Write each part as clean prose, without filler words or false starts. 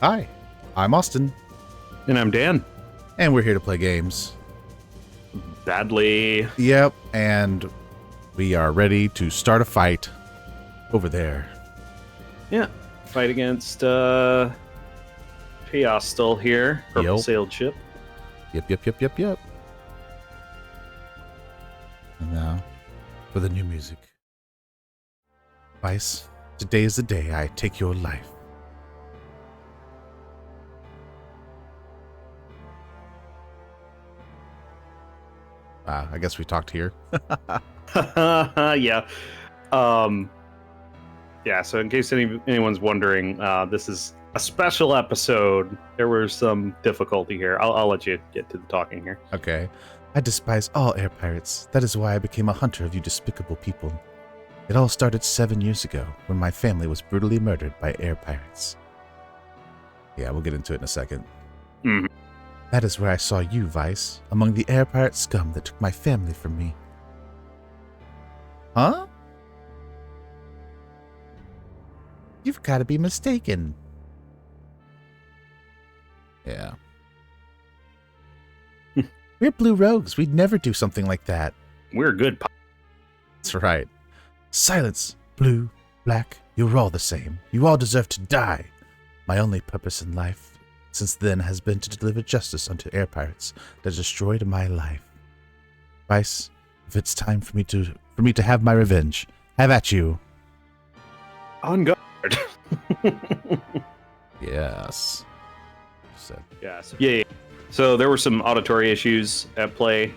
Hi, I'm Austin, And I'm Dan. and we're here to play games. Badly. Yep, and we are ready to start a fight over there. Yeah. Fight against Piastol here. Purple sailed ship. Yep. And now, for the new music. Vice, today is the day I take your life. I guess we talked here. Yeah. Yeah, so in case anyone's wondering, this is a special episode. There was some difficulty here. I'll let you get to the talking here. Okay. I despise all air pirates. That is why I became a hunter of you despicable people. It all started 7 years ago when my family was brutally murdered by air pirates. Yeah, we'll get into it in a second. Mm-hmm. That is where I saw you, Vice, among the air pirate scum that took my family from me. Huh? You've got to be mistaken. Yeah. We're blue rogues. We'd never do something like that. We're good. That's right. Silence, blue, black, you're all the same. You all deserve to die. My only purpose in life since then has been to deliver justice unto air pirates that destroyed my life. Vice, if it's time for me to have my revenge, have at you. On guard. Yes. Yeah. So there were some auditory issues at play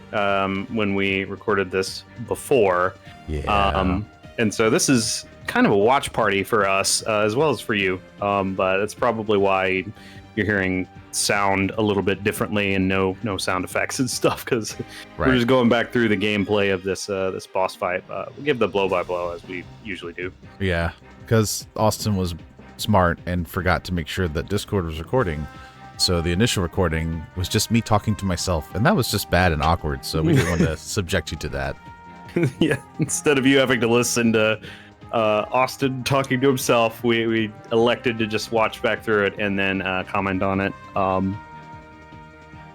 when we recorded this before. Yeah. And so this is kind of a watch party for us as well as for you. But it's probably why you're hearing sound a little bit differently and no sound effects and stuff, because we're just going back through the gameplay of this boss fight. We'll give the blow by blow as we usually do. Yeah, because Austin was smart and forgot to make sure that Discord was recording. So the initial recording was just me talking to myself, and that was just bad and awkward. So we didn't want to subject you to that. Yeah, instead of you having to listen to Austin talking to himself, we elected to just watch back through it and then comment on it.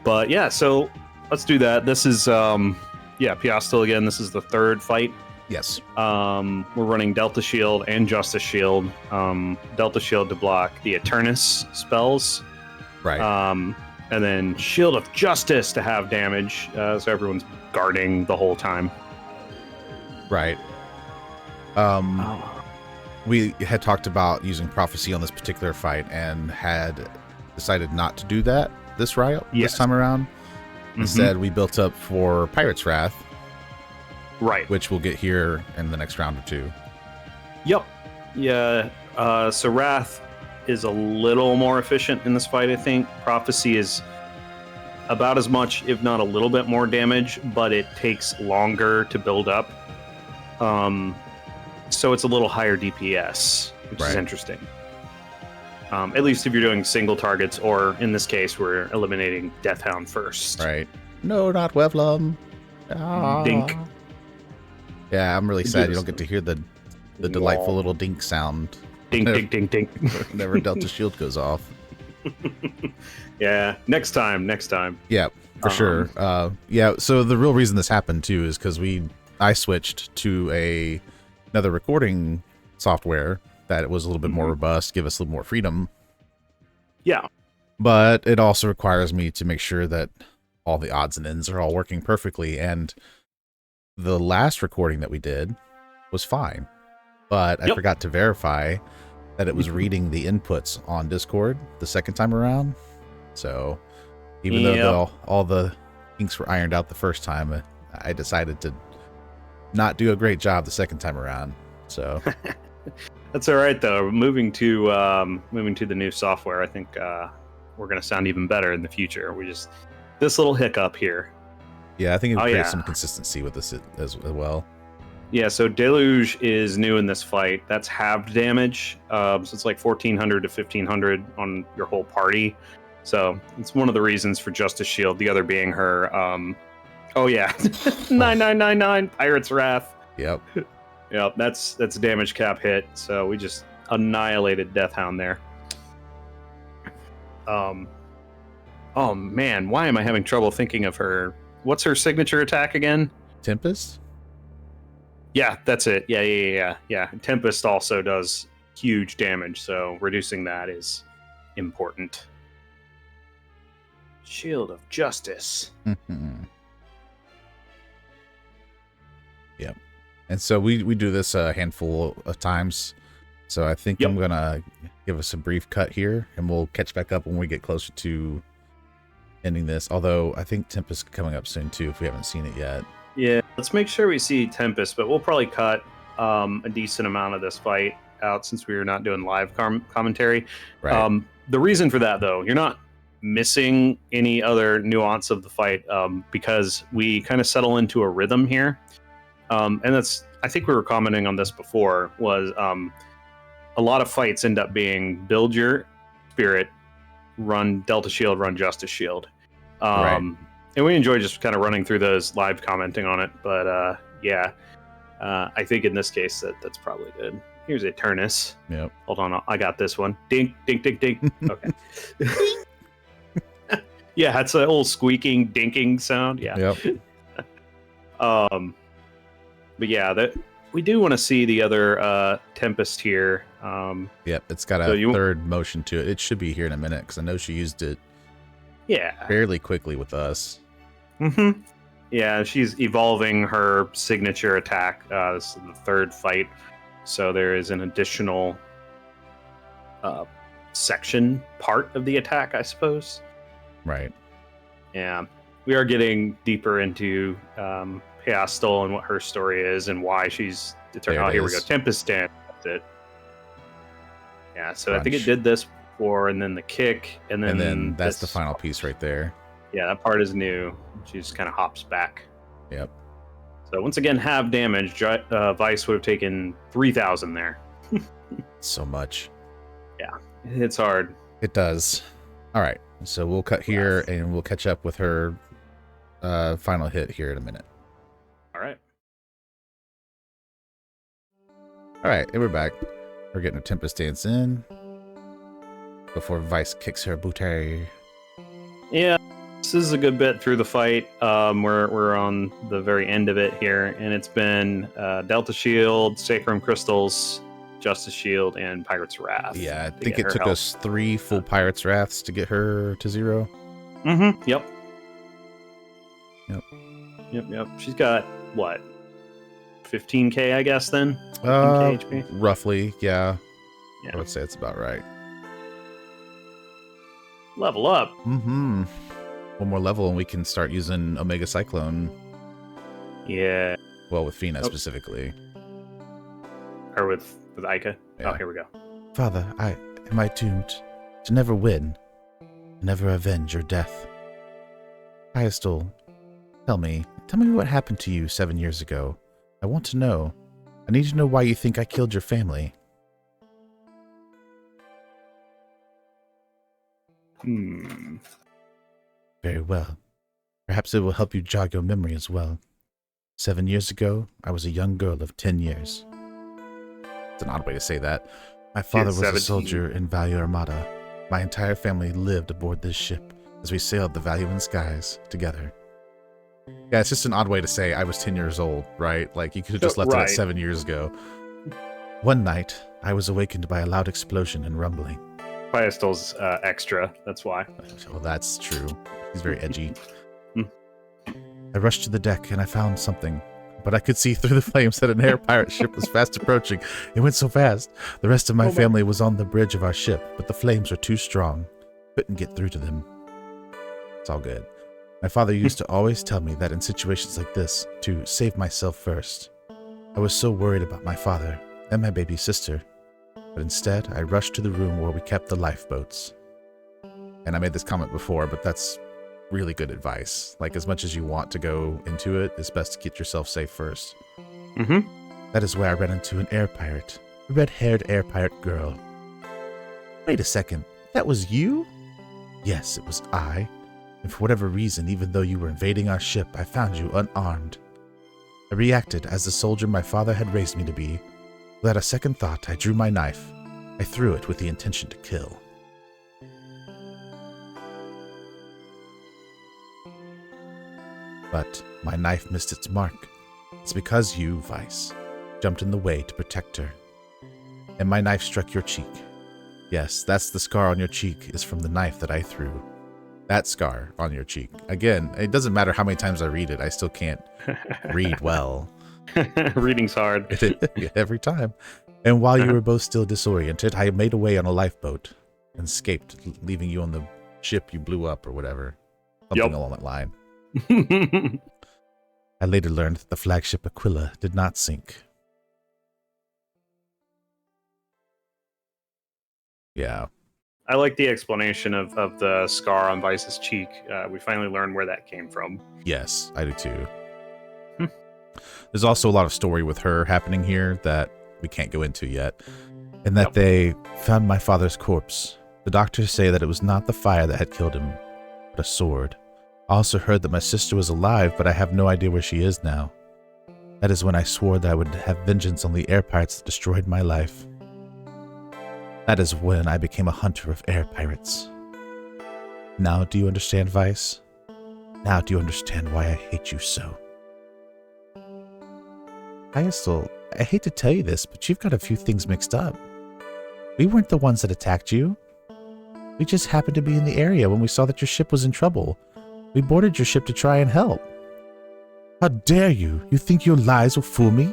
But yeah, so let's do that. This is Piastol again. This is the third fight. Yes. We're running Delta Shield and Justice Shield. Delta Shield to block the Eternus spells. Right. And then Shield of Justice to have damage, so everyone's guarding the whole time. Right. We had talked about using Prophecy on this particular fight and had decided not to do that this time around. Instead, we built up for Pirate's Wrath. Right. Which we'll get here in the next round or two. Yep. Yeah. So Wrath is a little more efficient in this fight, I think. Prophecy is about as much, if not a little bit more damage, but it takes longer to build up. So it's a little higher DPS, which is interesting. At least if you're doing single targets, or in this case, we're eliminating Deathhound first. Right. No, not Wevlum. Dink. Yeah, I'm really sad you don't get to hear the delightful little dink sound. Dink, dink, dink, dink. Whenever Delta Shield goes off. Yeah, next time. Yeah, for sure. So the real reason this happened too is because I switched to another recording software that was a little bit more robust, give us a little more freedom. Yeah. But it also requires me to make sure that all the odds and ends are all working perfectly. And the last recording that we did was fine, but I forgot to verify that it was reading the inputs on Discord the second time around. So even though all the kinks were ironed out the first time, I decided to not do a great job the second time around. So that's all right though. Moving to the new software, I think we're going to sound even better in the future. This little hiccup here. Yeah, I think it creates some consistency with this as well. Yeah, so Deluge is new in this fight. That's halved damage. So it's like 1,400 to 1,500 on your whole party. So it's one of the reasons for Justice Shield. The other being her 9999 Pirate's Wrath. Yep. Yep, that's damage cap hit. So we just annihilated Deathhound there. Oh man, why am I having trouble thinking of her? What's her signature attack again? Tempest? Yeah, that's it. Yeah. Tempest also does huge damage, so reducing that is important. Shield of Justice. Yep. And so we do this a handful of times. So I think I'm going to give us a brief cut here, and we'll catch back up when we get closer to ending this. Although I think Tempest is coming up soon too, if we haven't seen it yet. Yeah, let's make sure we see Tempest, but we'll probably cut a decent amount of this fight out since we are not doing live commentary. Right. The reason for that, though, you're not missing any other nuance of the fight because we kind of settle into a rhythm here. And that's, I think we were commenting on this before, was a lot of fights end up being build your spirit, run Delta Shield, run Justice Shield. Right. And we enjoy just kind of running through those, live commenting on it. But I think in this case that's probably good. Here's Eternus. Yep. Hold on, I got this one. Dink, dink, dink, dink. Okay. Yeah, that's an old squeaking, dinking sound. Yeah. Yep. But yeah, we do want to see the other Tempest here. Yep, it's got a third motion to it. It should be here in a minute because I know she used it. Yeah. Fairly quickly with us. Mm-hmm. Yeah, she's evolving her signature attack. This is the third fight. So there is an additional part of the attack, I suppose. Right. Yeah. We are getting deeper into Piastol and what her story is and why she's determined. Oh, here we go. Tempest Stand. That's it. Yeah, so Crunch. I think it did this before, and then the kick, and then that's the final piece right there. Yeah, that part is new. She just kind of hops back. Yep. So once again, half damage. Vice would have taken 3,000 there. So much. Yeah, it hits hard. It does. All right, so we'll cut here, and we'll catch up with her final hit here in a minute. All right. All right, and we're back. We're getting a Tempest Dance in before Vice kicks her booty. Yeah, this is a good bit through the fight. We're on the very end of it here, and it's been Delta Shield, Sacrum Crystals, Justice Shield, and Pirate's Wrath. Yeah, I think it took us 3 full Pirate's Wraths to get her to 0. Mm-hmm. Yep. She's got, what, 15k, I guess, then? 15k HP? Roughly, yeah. I would say it's about right. Level up. Mm-hmm. One more level and we can start using Omega Cyclone. Yeah. Well, with Fina specifically. Or with Ica? Yeah. Oh, here we go. Father, am I doomed to never win, never avenge your death? Piastol, tell me what happened to you 7 years ago. I want to know. I need to know why you think I killed your family. Very well. Perhaps it will help you jog your memory as well. 7 years ago, I was a young girl of 10 years. It's an odd way to say that. My father was a soldier in Value Armada. My entire family lived aboard this ship as we sailed the Valuan skies together. Yeah, it's just an odd way to say I was 10 years old, right? Like, you could have just left it at 7 years ago. One night, I was awakened by a loud explosion and rumbling. Piastol's extra, that's why. Well, that's true. He's very edgy. I rushed to the deck and I found something, but I could see through the flames that an air pirate ship was fast approaching. It went so fast. The rest of my family was on the bridge of our ship, but the flames were too strong. Couldn't get through to them. It's all good. My father used to always tell me that in situations like this, to save myself first. I was so worried about my father and my baby sister, but instead I rushed to the room where we kept the lifeboats. And I made this comment before, but that's really good advice. Like, as much as you want to go into it, it's best to get yourself safe first. Mm-hmm. That is where I ran into an air pirate, a red-haired air pirate girl. Wait a second, that was you? Yes, it was I. And for whatever reason, even though you were invading our ship, I found you unarmed. I reacted as the soldier my father had raised me to be. Without a second thought, I drew my knife. I threw it with the intention to kill. But my knife missed its mark. It's because you, Vice, jumped in the way to protect her. And my knife struck your cheek. Yes, that's the scar on your cheek is from the knife that I threw. That scar on your cheek. Again, it doesn't matter how many times I read it, I still can't read well. Reading's hard. Every time. And while you were both still disoriented, I made away on a lifeboat and escaped, leaving you on the ship you blew up or whatever. Something along that line. I later learned that the flagship Aquila did not sink. Yeah. I like the explanation of the scar on Vice's cheek. We finally learned where that came from. Yes, I do too. There's also a lot of story with her happening here that we can't go into yet. And that they found my father's corpse. The doctors say that it was not the fire that had killed him, but a sword. I also heard that my sister was alive, but I have no idea where she is now. That is when I swore that I would have vengeance on the air pirates that destroyed my life. That is when I became a hunter of air pirates. Now do you understand, Vice? Now do you understand why I hate you so? Piastol, I hate to tell you this, but you've got a few things mixed up. We weren't the ones that attacked you. We just happened to be in the area when we saw that your ship was in trouble. We boarded your ship to try and help. How dare you? You think your lies will fool me?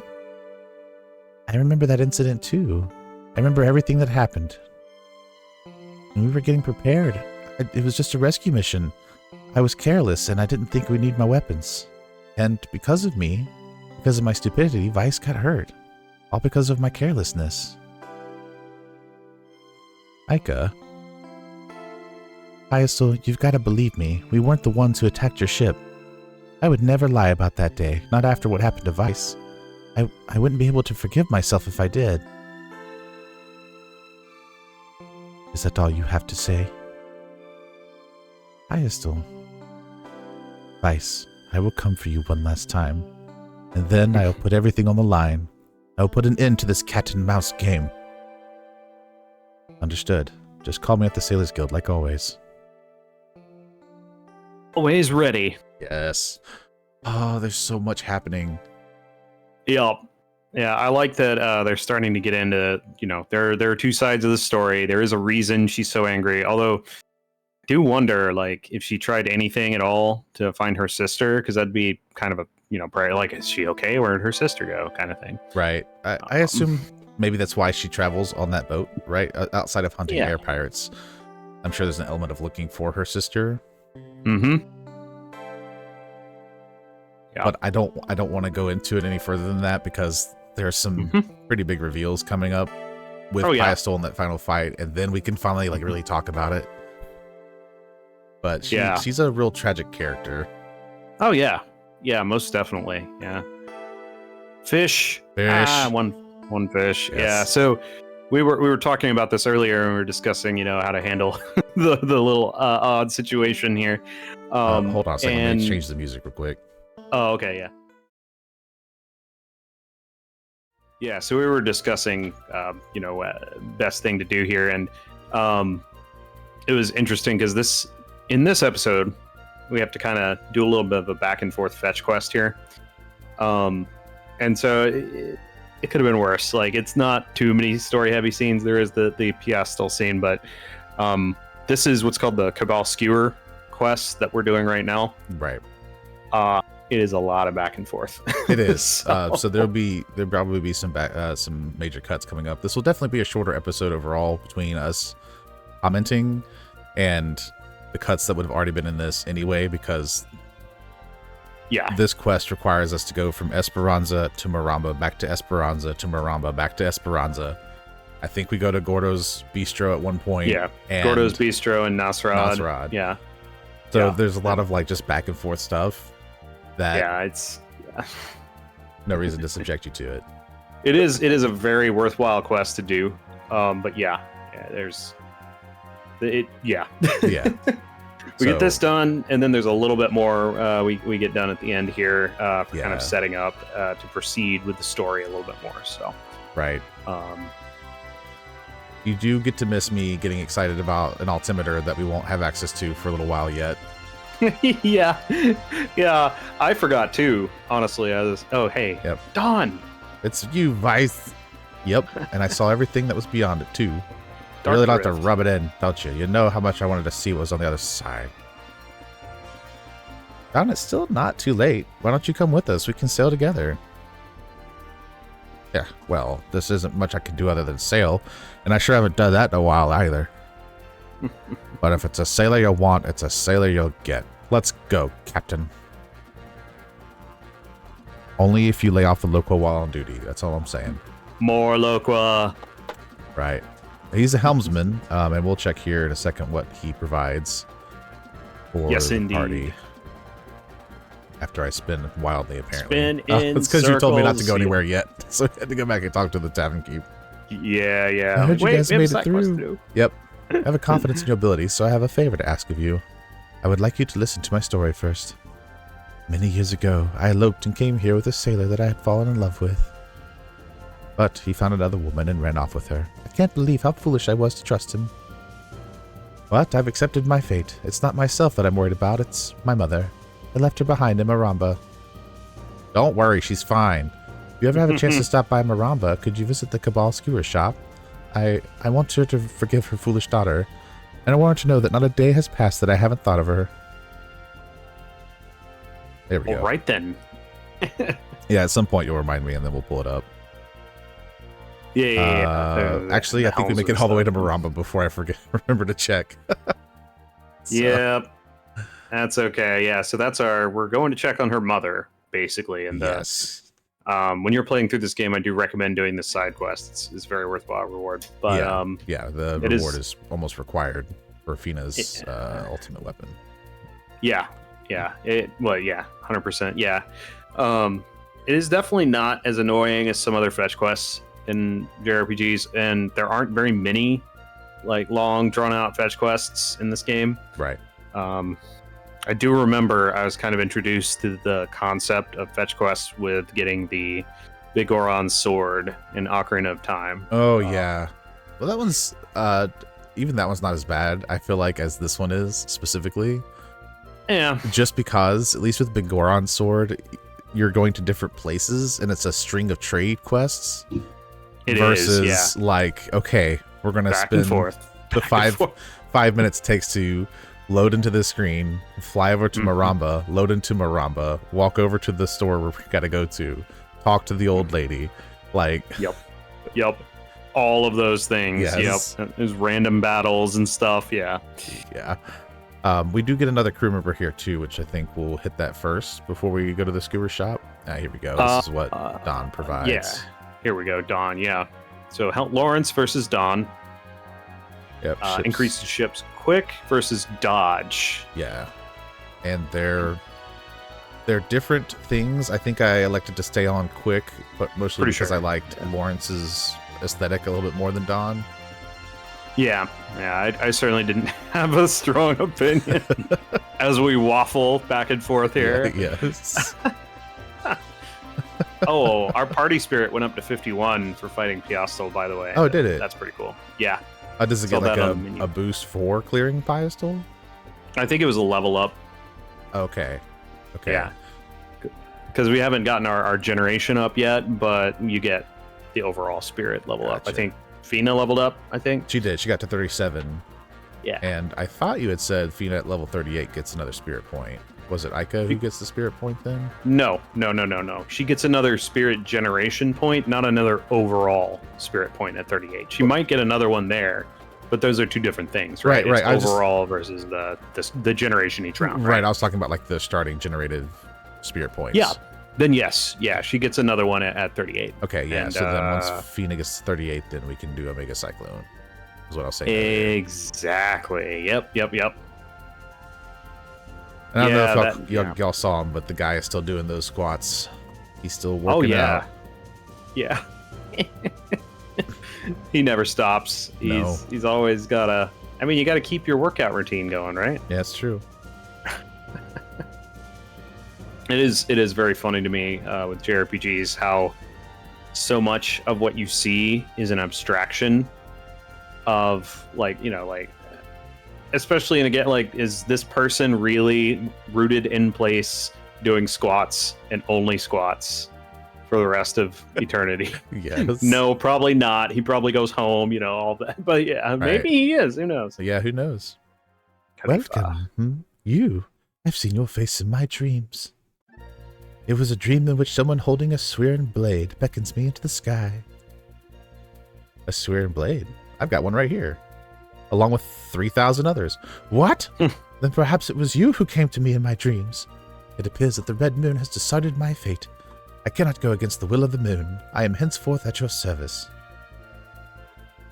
I remember that incident too. I remember everything that happened. And we were getting prepared. It was just a rescue mission. I was careless and I didn't think we'd need my weapons. And because of me, because of my stupidity, Vice got hurt. All because of my carelessness. Aika. Piastol, you've got to believe me. We weren't the ones who attacked your ship. I would never lie about that day, not after what happened to Vice. I wouldn't be able to forgive myself if I did. Is that all you have to say? Piastol. Vice, I will come for you one last time. And then I'll put everything on the line. I'll put an end to this cat and mouse game. Understood. Just call me at the Sailors Guild like always. Always ready. Yes. Oh, there's so much happening. Yep. Yeah, I like that they're starting to get into, there are two sides of the story. There is a reason she's so angry. Although, I do wonder, if she tried anything at all to find her sister, because that'd be kind of a, probably is she okay? Where'd her sister go? Kind of thing. Right. I assume maybe that's why she travels on that boat, right? Outside of hunting air pirates. I'm sure there's an element of looking for her sister. Mm-hmm. Yeah. But I don't want to go into it any further than that because there's some pretty big reveals coming up with Piastol in that final fight, and then we can finally really talk about it. But she's a real tragic character. Oh yeah. Yeah, most definitely. Yeah. Fish. One fish. Yes. Yeah. So we were talking about this earlier, and we were discussing, how to handle the little odd situation here. Hold on a second. Let me change the music real quick. Oh, okay, yeah. Yeah, so we were discussing, best thing to do here, and it was interesting because in this episode, we have to kind of do a little bit of a back and forth fetch quest here, and so it could have been worse. It's not too many story heavy scenes. There is the Piastol scene, but this is what's called the Cabal Skewer quest that we're doing right now. Right. It is a lot of back and forth. It is. So there'll probably be some major cuts coming up. This will definitely be a shorter episode overall between us commenting and the cuts that would have already been in this anyway, because this quest requires us to go from Esperanza to Maramba, back to Esperanza to Maramba, back to Esperanza. I think we go to Gordo's Bistro at one point. Yeah, Gordo's Bistro and Nasrad. Yeah. So there's a lot of just back and forth stuff. It's no reason to subject you to it. It is a very worthwhile quest to do. But there's it. Yeah. Yeah. We get this done, and then there's a little bit more we get done at the end here for kind of setting up to proceed with the story a little bit more. So right. You do get to miss me getting excited about an altimeter that we won't have access to for a little while yet. Yeah, yeah. I forgot too. Honestly, I was. Oh, hey, Yep. Dawn. It's you, Vice. Yep. And I saw everything that was beyond it too. You Dark really like to Drift. rub it in, don't you? You know how much I wanted to see what was on the other side. Don, it's still not too late. Why don't you come with us? We can sail together. Yeah, well, this isn't much I can do other than sail, and I sure haven't done that in a while either. But if it's a sailor you'll want, it's a sailor you'll get. Let's go, Captain. Only if you lay off the loco while on duty. That's all I'm saying. More Loqua. Right. He's a helmsman, and we'll check here in a second what he provides for Yes, the indeed. party. After I spin wildly, apparently. Spin in it's because you told me not to go circles. anywhere yet, so I had to go back and talk to the tavern keep. Yeah, yeah. I heard you guys we have made a it side quest to through. do. Yep. I have a confidence in your abilities, so I have a favor to ask of you. I would like you to listen to my story first. Many years ago, I eloped and came here with a sailor that I had fallen in love with. But he found another woman and ran off with her. I can't believe how foolish I was to trust him. But I've accepted my fate. It's not myself that I'm worried about, it's my mother. I left her behind in Maramba. Don't worry, she's fine. If you ever have a chance to stop by Maramba, could you visit the Cabal Skewer shop? I want her to forgive her foolish daughter, and I want her to know that not a day has passed that I haven't thought of her. There we All go. right then. Yeah, at some point you'll remind me, and then we'll pull it up. Yeah. Actually, I think we make it all the way to Maramba before I forget. Remember to check. So, Yep. That's okay. Yeah. So that's we're going to check on her mother, basically. And yes. when you're playing through this game, I do recommend doing this side quest. It's very worthwhile reward. But yeah, the it reward is almost required for Fina's ultimate weapon. Yeah. Yeah. 100%. Yeah. It is definitely not as annoying as some other fetch quests in JRPGs, and there aren't very many like long drawn out fetch quests in this game. Right. I do remember I was kind of introduced to the concept of fetch quests with getting the Bigoron sword in Ocarina of Time. Oh yeah. Well, that one's even that one's not as bad, I feel like, as this one is specifically. Yeah. Just because, at least with Bigoron sword, you're going to different places, and it's a string of trade quests. It versus is, yeah. like, okay, we're gonna Back and spend forth. the Back and forth. 5 minutes it takes to load into the screen, fly over to Mhm. Maramba, load into Maramba, walk over to the store where we gotta go to, talk to the old lady, like. Yep. All of those things. Yes. Yep. There's random battles and stuff. Yeah. Yeah. We do get another crew member here too, which I think we'll hit that first before we go to the skewer shop. Here we go. This is what Don provides. Yeah. Here we go. Dawn. Yeah. So Lawrence versus Dawn. Yep. ships. Increase the ship's quick versus dodge. Yeah. And they're different things. I think I elected to stay on quick, but mostly Pretty because sure. I liked Lawrence's aesthetic a little bit more than Don. Yeah. I certainly didn't have a strong opinion as we waffle back and forth here. Yes. Oh, our party spirit went up to 51 for fighting Piastol, by the way. Oh, did it? That's pretty cool. Yeah. Does it Saw get like that on the menu. a boost for clearing Piastol? I think it was a level up. Okay. Yeah. Because we haven't gotten our generation up yet, but you get the overall spirit level up. I Gotcha. think Fina leveled up, I think. She did. She got to 37. Yeah. And I thought you had said Fina at level 38 gets another spirit point. Was it Aika who gets the spirit point then? No. She gets another spirit generation point, not another overall spirit point at 38. She might get another one there, but those are two different things, right? Right. It's overall versus the generation each round. Right. I was talking about like the starting generated spirit points. Yeah. Then yes. Yeah, she gets another one at 38. Okay, yeah. And, So then once Fina gets to 38, then we can do Omega Cyclone. Is what I'll say. Exactly. Yep. And I don't Yeah, know that- if y'all saw him, but the guy is still doing those squats. He's still Oh working yeah. out. Yeah. He never stops. No. He's always gotta. I mean, you got to keep your workout routine going, right? Yeah, it's true. It is very funny to me with JRPGs how so much of what you see is an abstraction of like especially in again, like, is this person really rooted in place doing squats and only squats for the rest of eternity? Yes. No, probably not. He probably goes home, all that. But yeah, maybe he is. Who knows? Yeah, who knows? Welcome. You. I've seen your face in my dreams. It was a dream in which someone holding a swearing blade beckons me into the sky. A swearing blade? I've got one right here, along with 3,000 others. What? Then perhaps it was you who came to me in my dreams. It appears that the red moon has decided my fate. I cannot go against the will of the moon. I am henceforth at your service.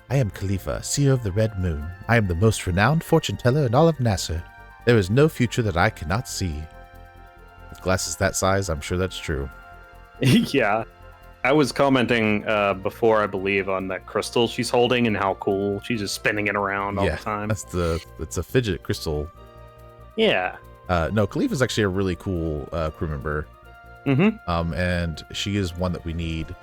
I am Khalifa, seer of the red moon. I am the most renowned fortune teller in all of Nasser. There is no future that I cannot see. With glasses that size, I'm sure that's true. Yeah. I was commenting before, I believe, on that crystal she's holding and how cool she's just spinning it around all the time. It's a fidget crystal. Yeah. No, Khalifa's actually a really cool crew member. Mm-hmm. And she is one that we need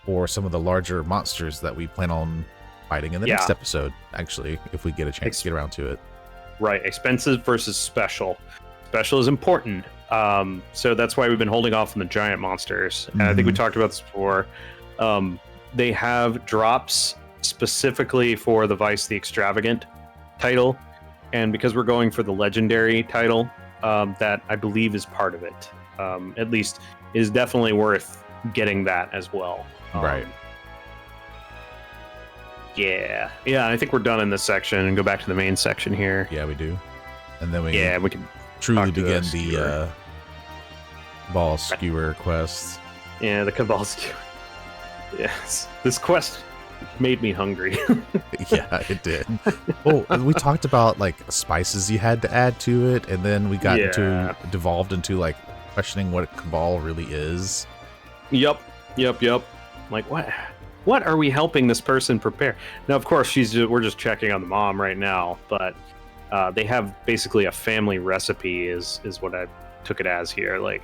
for some of the larger monsters that we plan on fighting in the next episode, actually, if we get a chance to get around to it. Right. Expensive versus special. Special is important. So that's why we've been holding off on the giant monsters. And I think we talked about this before. They have drops specifically for the Vice the Extravagant title. And because we're going for the legendary title, that I believe is part of it. At least is definitely worth getting that as well. Right. Yeah. Yeah, I think we're done in this section and go back to the main section here. Yeah, we do. And then we can truly begin the Cabal Skewer quest. Yeah, the Cabal Skewer. Yes. This quest made me hungry. Yeah, it did. Oh, we talked about like spices you had to add to it, and then we got devolved into like questioning what Cabal really is. Yep. Like, what are we helping this person prepare? Now, of course, we're just checking on the mom right now, but they have basically a family recipe is what I took it as here. Like,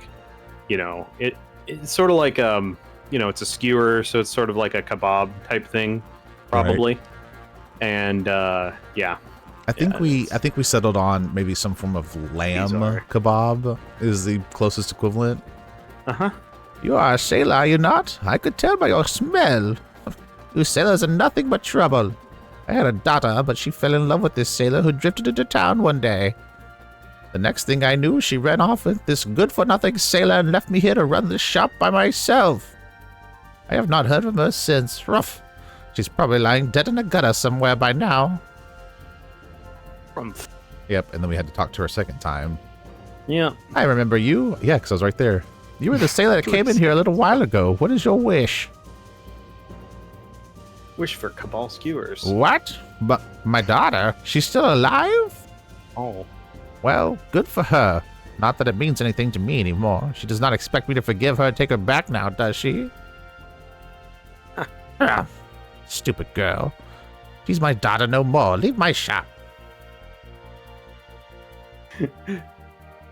it's sort of like it's a skewer, so it's sort of like a kebab type thing, probably. Right. And yeah. I think we settled on maybe some form of lamb kebab is the closest equivalent. Uh-huh. You are a sailor, are you not? I could tell by your smell. You sailors are nothing but trouble. I had a daughter, but she fell in love with this sailor who drifted into town one day. The next thing I knew, she ran off with this good-for-nothing sailor and left me here to run the shop by myself. I have not heard from her since. Rough. She's probably lying dead in a gutter somewhere by now. Yep, and then we had to talk to her a second time. Yeah. I remember you. Yeah, because I was right there. You were the sailor that came in here a little while ago. What is your wish? Wish for Cabal skewers. What? But my daughter, she's still alive? Oh. Well, good for her. Not that it means anything to me anymore. She does not expect me to forgive her and take her back now, does she? Stupid girl. She's my daughter no more. Leave my shop.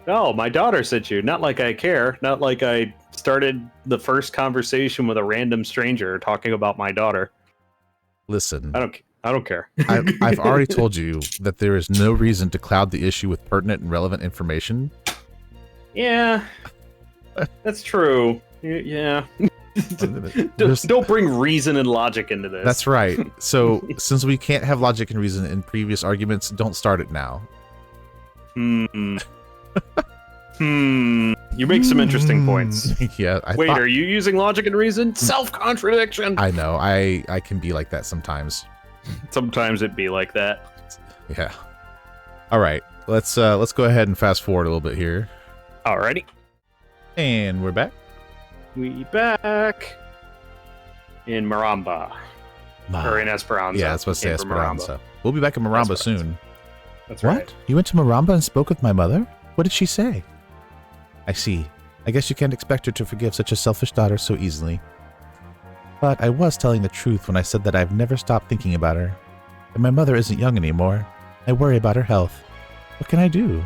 No, my daughter sent you. Not like I care. Not like I started the first conversation with a random stranger talking about my daughter. Listen. I don't care. I've already told you that there is no reason to cloud the issue with pertinent and relevant information. Yeah. That's true. Yeah. Don't bring reason and logic into this. That's right. So, since we can't have logic and reason in previous arguments, don't start it now. You make some interesting points. Yeah. Are you using logic and reason? Self-contradiction. I know. I can be like that sometimes. Sometimes it be like that. Yeah. All right. Let's go ahead and fast forward a little bit here. Alrighty. And we're back. We back in Maramba. Or in Esperanza. Yeah, that's what I say, Esperanza. We'll be back in Maramba soon. That's right. What? You went to Maramba and spoke with my mother? What did she say? I see. I guess you can't expect her to forgive such a selfish daughter so easily. But I was telling the truth when I said that I've never stopped thinking about her. And my mother isn't young anymore. I worry about her health. What can I do?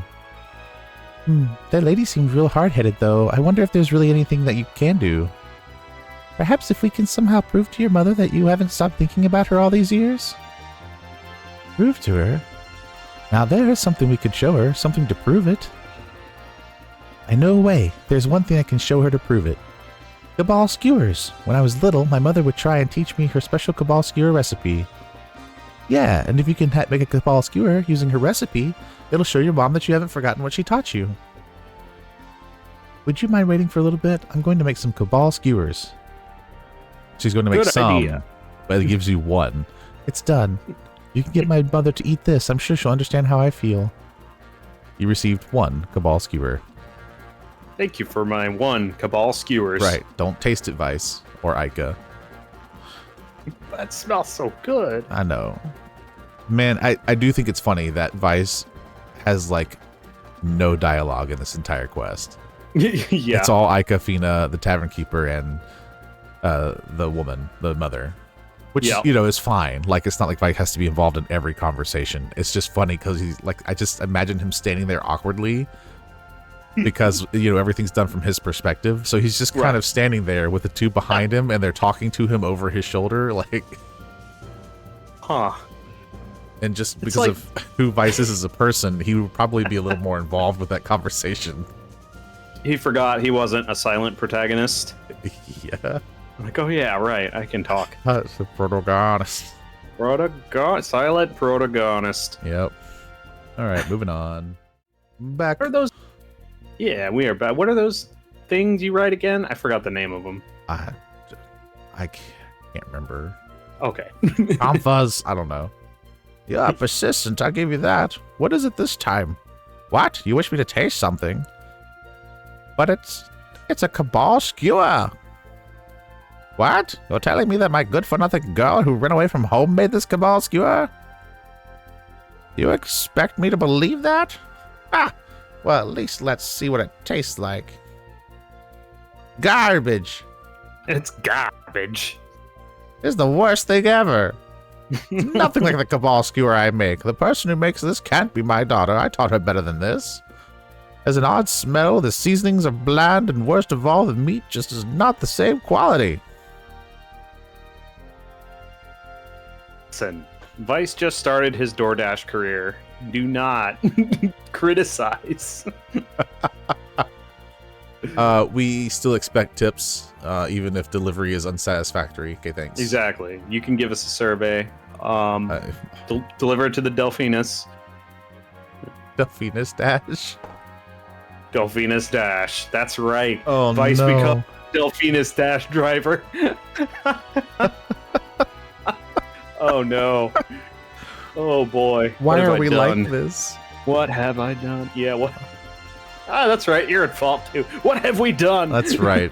That lady seemed real hard-headed, though. I wonder if there's really anything that you can do. Perhaps if we can somehow prove to your mother that you haven't stopped thinking about her all these years? Prove to her? Now there's something we could show her, something to prove it. I know a way. There's one thing I can show her to prove it. Cabal skewers. When I was little, my mother would try and teach me her special cabal skewer recipe. Yeah, and if you can make a cabal skewer using her recipe, it'll show your mom that you haven't forgotten what she taught you. Would you mind waiting for a little bit? I'm going to make some cabal skewers. She's going to make Good some, idea. but it gives you one. It's done. You can get my mother to eat this. I'm sure she'll understand how I feel. You received one cabal skewer. Thank you for my one Cabal skewers. Right. Don't taste it, Vice or Ica. That smells so good. I know. Man, I do think it's funny that Vice has, like, no dialogue in this entire quest. Yeah. It's all Ica, Fina, the Tavern Keeper, and the woman, the mother. Which, Yep. you know, is fine. Like, it's not like Vice has to be involved in every conversation. It's just funny because he's, like, I just imagine him standing there awkwardly because, you know, everything's done from his perspective. So he's just kind of standing there with the two behind him, and they're talking to him over his shoulder, like... Huh. And just It's because like- of who Vice is as a person, he would probably be a little more involved with that conversation. He forgot he wasn't a silent protagonist. Yeah. Like, oh yeah, right. I can talk. That's the protagonist. Silent protagonist. Yep. All right, moving on. Back. What are those? Yeah, we are back. What are those things you write again? I forgot the name of them. I can't remember. Okay. Fuzz. I don't know. Yeah, persistent. I'll give you that. What is it this time? What? You wish me to taste something? But it's a cabal skewer. What? You're telling me that my good-for-nothing girl who ran away from home made this cabal skewer? You expect me to believe that? Ah, well, at least let's see what it tastes like. Garbage. It's garbage. It's the worst thing ever. It's nothing like the cabal skewer I make. The person who makes this can't be my daughter. I taught her better than this. Has an odd smell, the seasonings are bland, and worst of all, the meat just is not the same quality. Listen, Vice just started his DoorDash career. Do not criticize. We still expect tips, even if delivery is unsatisfactory. Okay, thanks. Exactly. You can give us a survey. Deliver it to the Delphinus. Delphinus Dash. Delphinus Dash. That's right. Oh, Vice no. become Delphinus Dash driver. Oh no. Oh boy. Why What have are I we done? like this? What have I done? Yeah, what? Ah, that's right. You're at fault too. What have we done? That's right.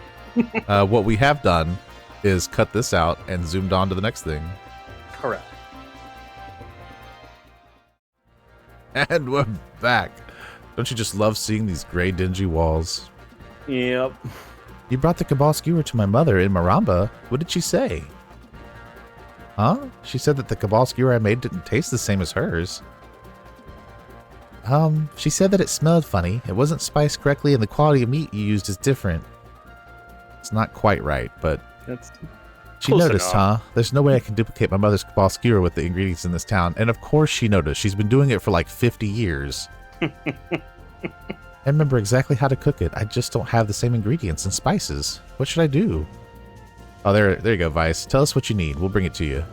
What we have done is cut this out and zoomed on to the next thing. Correct. And we're back. Don't you just love seeing these gray, dingy walls? Yep. You brought the cabal skewer to my mother in Maramba. What did she say? Huh? She said that the cabal skewer I made didn't taste the same as hers. She said that it smelled funny, it wasn't spiced correctly, and the quality of meat you used is different. It's not quite right, but... That's She close noticed, enough. huh? There's no way I can duplicate my mother's cabal skewer with the ingredients in this town. And of course she noticed. She's been doing it for like 50 years. I remember exactly how to cook it. I just don't have the same ingredients and spices. What should I do? Oh, there you go, Vice. Tell us what you need. We'll bring it to you.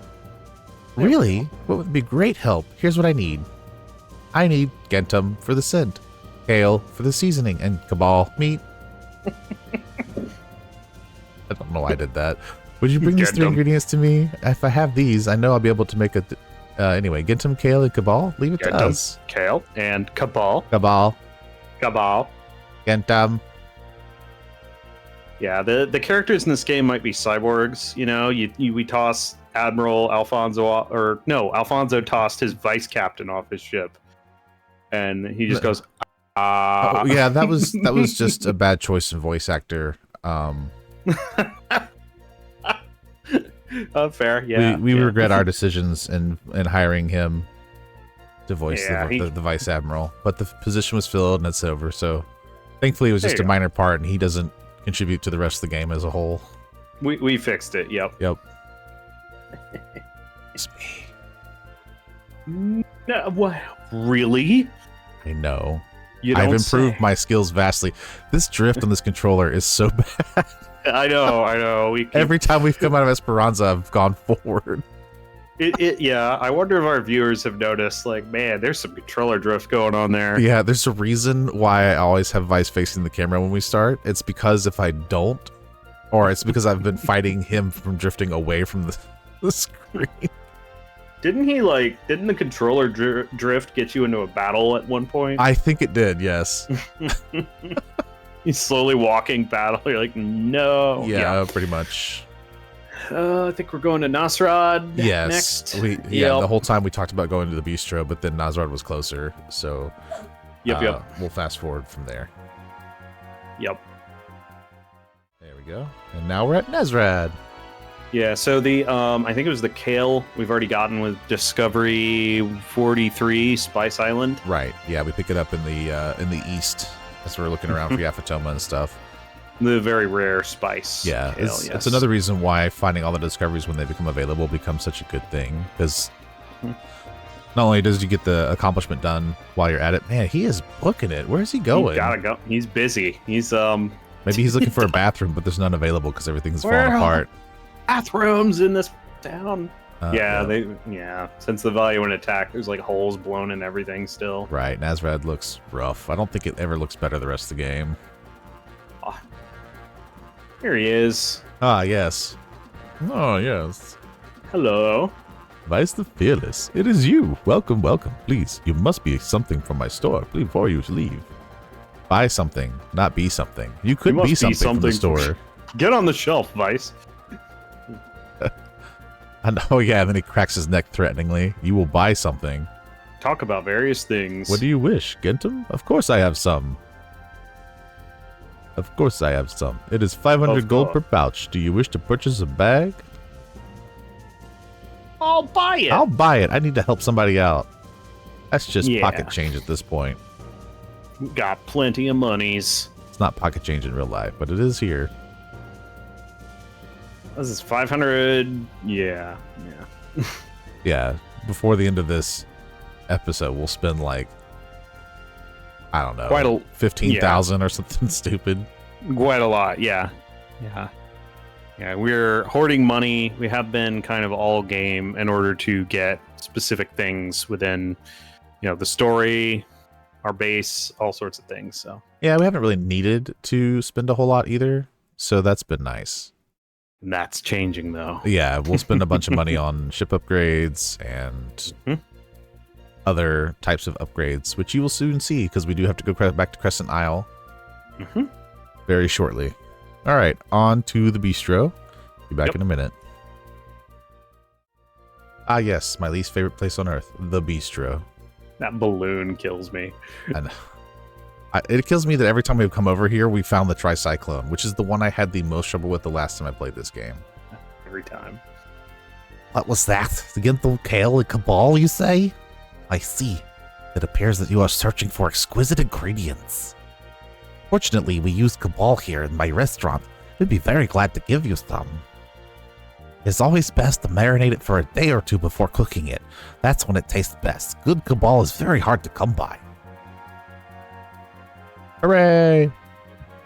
Really? What would be great help? Here's what I need. I need Gentum for the scent, kale for the seasoning, and cabal meat. I don't know why I did that. Would you bring these three Gentum. ingredients to me? If I have these, I know I'll be able to make a... anyway, Gentum, kale, and cabal? Leave it to Gentum, us. Kale, and Cabal. Cabal, Cabal. Gentum. Yeah, the characters in this game might be cyborgs. You know, we toss Admiral Alfonso, Alfonso tossed his vice captain off his ship, and he just goes, Oh, yeah, that was just a bad choice in voice actor. Fair, yeah. We yeah. regret our decisions in hiring him to voice Yeah, the vice admiral, but the position was filled and it's over. So thankfully, it was There just you a go. minor part, and he doesn't contribute to the rest of the game as a whole. We fixed it. Yep. Yep. It's me. No, what? Really? I know. You I've don't improved say. my skills vastly. This drift on this controller is so bad. I know. We keep, Every time we've come out of Esperanza, I've gone forward. yeah. I wonder if our viewers have noticed. Like, man, there's some controller drift going on there. Yeah, there's a reason why I always have Vice facing the camera when we start. It's because if I don't, or it's because I've been fighting him from drifting away from the screen. Didn't the controller drift get you into a battle at one point? I think it did, yes. He's slowly walking battle. You're like, no. Yeah, pretty much. I think we're going to Nasrad Yes. next. The whole time we talked about going to the bistro, but then Nasrad was closer, so Yep. we'll fast forward from there. Yep. There we go. And now we're at Nasrad. Yeah, so the I think it was the kale we've already gotten with Discovery 43 Spice Island. Right. Yeah, we pick it up in the east as we're looking around for Yafatoma and stuff. The very rare spice. Yeah, kale, it's another reason why finding all the discoveries when they become available becomes such a good thing, because not only does you get the accomplishment done while you're at it, man, he is booking it. Where's he going? He gotta go. He's busy. He's Maybe he's looking for a bathroom, but there's none available because everything's falling apart. bathrooms in this town. Yeah. Since the value and attack, there's like holes blown in everything still. Right, Nasrad looks rough. I don't think it ever looks better the rest of the game. Here he is. Ah, yes. Oh, yes. Hello. Vice the Fearless. It is you. Welcome, welcome. Please, you must be something from my store before you leave. Buy something, not be something. You could You be must be something from the something. store. Get on the shelf, Vice. And oh yeah, and then he cracks his neck threateningly. You will buy something. Talk about various things. What do you wish, Gentum? Of course I have some. Of course I have some. It is 500 Of gold per course. pouch. Do you wish to purchase a bag? I'll buy it. I'll buy it. I need to help somebody out. That's just Yeah. pocket change at this point. Got plenty of monies. It's not pocket change in real life, but it is here. This is 500. Yeah. Yeah, before the end of this episode, we'll spend like, I don't know, Quite a 15,000 or something stupid. Quite a lot. Yeah. We're hoarding money. We have been kind of all game in order to get specific things within, the story, our base, all sorts of things. So Yeah, we haven't really needed to spend a whole lot either, so that's been nice. that's changing though. Yeah, we'll spend a bunch of money on ship upgrades and other types of upgrades, which you will soon see because we do have to go back to Crescent Isle very shortly. All right, on to the bistro. Be back in a minute. Ah, yes, my least favorite place on earth, the bistro. That balloon kills me. And it kills me that every time we've come over here, we found the Tricyclone, which is the one I had the most trouble with the last time I played this game. Every time. What was that? Against the Kale and Cabal, you say? I see. It appears that you are searching for exquisite ingredients. Fortunately, we use Cabal here in my restaurant. We'd be very glad to give you some. It's always best to marinate it for a day or two before cooking it. That's when it tastes best. Good Cabal is very hard to come by. Hooray!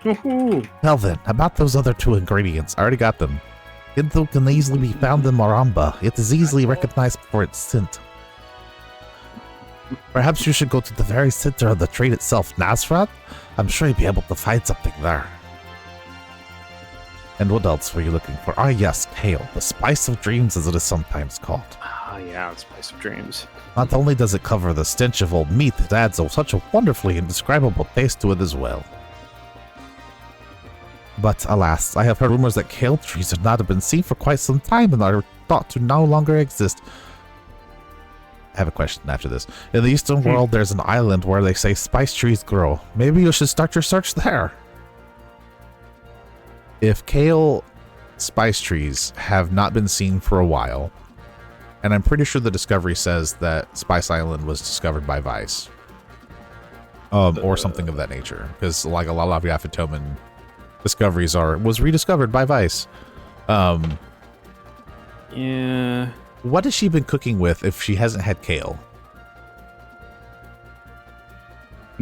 Woohoo! Well then, about those other two ingredients, I already got them. Ginto can easily be found in Maramba. It is easily recognized for its scent. Perhaps you should go to the very center of the trade itself, Nasrat? I'm sure you'll be able to find something there. And what else were you looking for? Ah yes, kale, the spice of dreams as it is sometimes called. Ah, yeah, the Spice of Dreams. Not only does it cover the stench of old meat, it adds such a wonderfully indescribable taste to it as well. But alas, I have heard rumors that kale trees have not been seen for quite some time and are thought to no longer exist. I have a question after this. In the Eastern world, there's an island where they say spice trees grow. Maybe you should start your search there. If kale spice trees have not been seen for a while, and I'm pretty sure the discovery says that Spice Island was discovered by Vice, or something of that nature, because like a lot of Yafatoman discoveries was rediscovered by Vice. Yeah. What has she been cooking with if she hasn't had kale?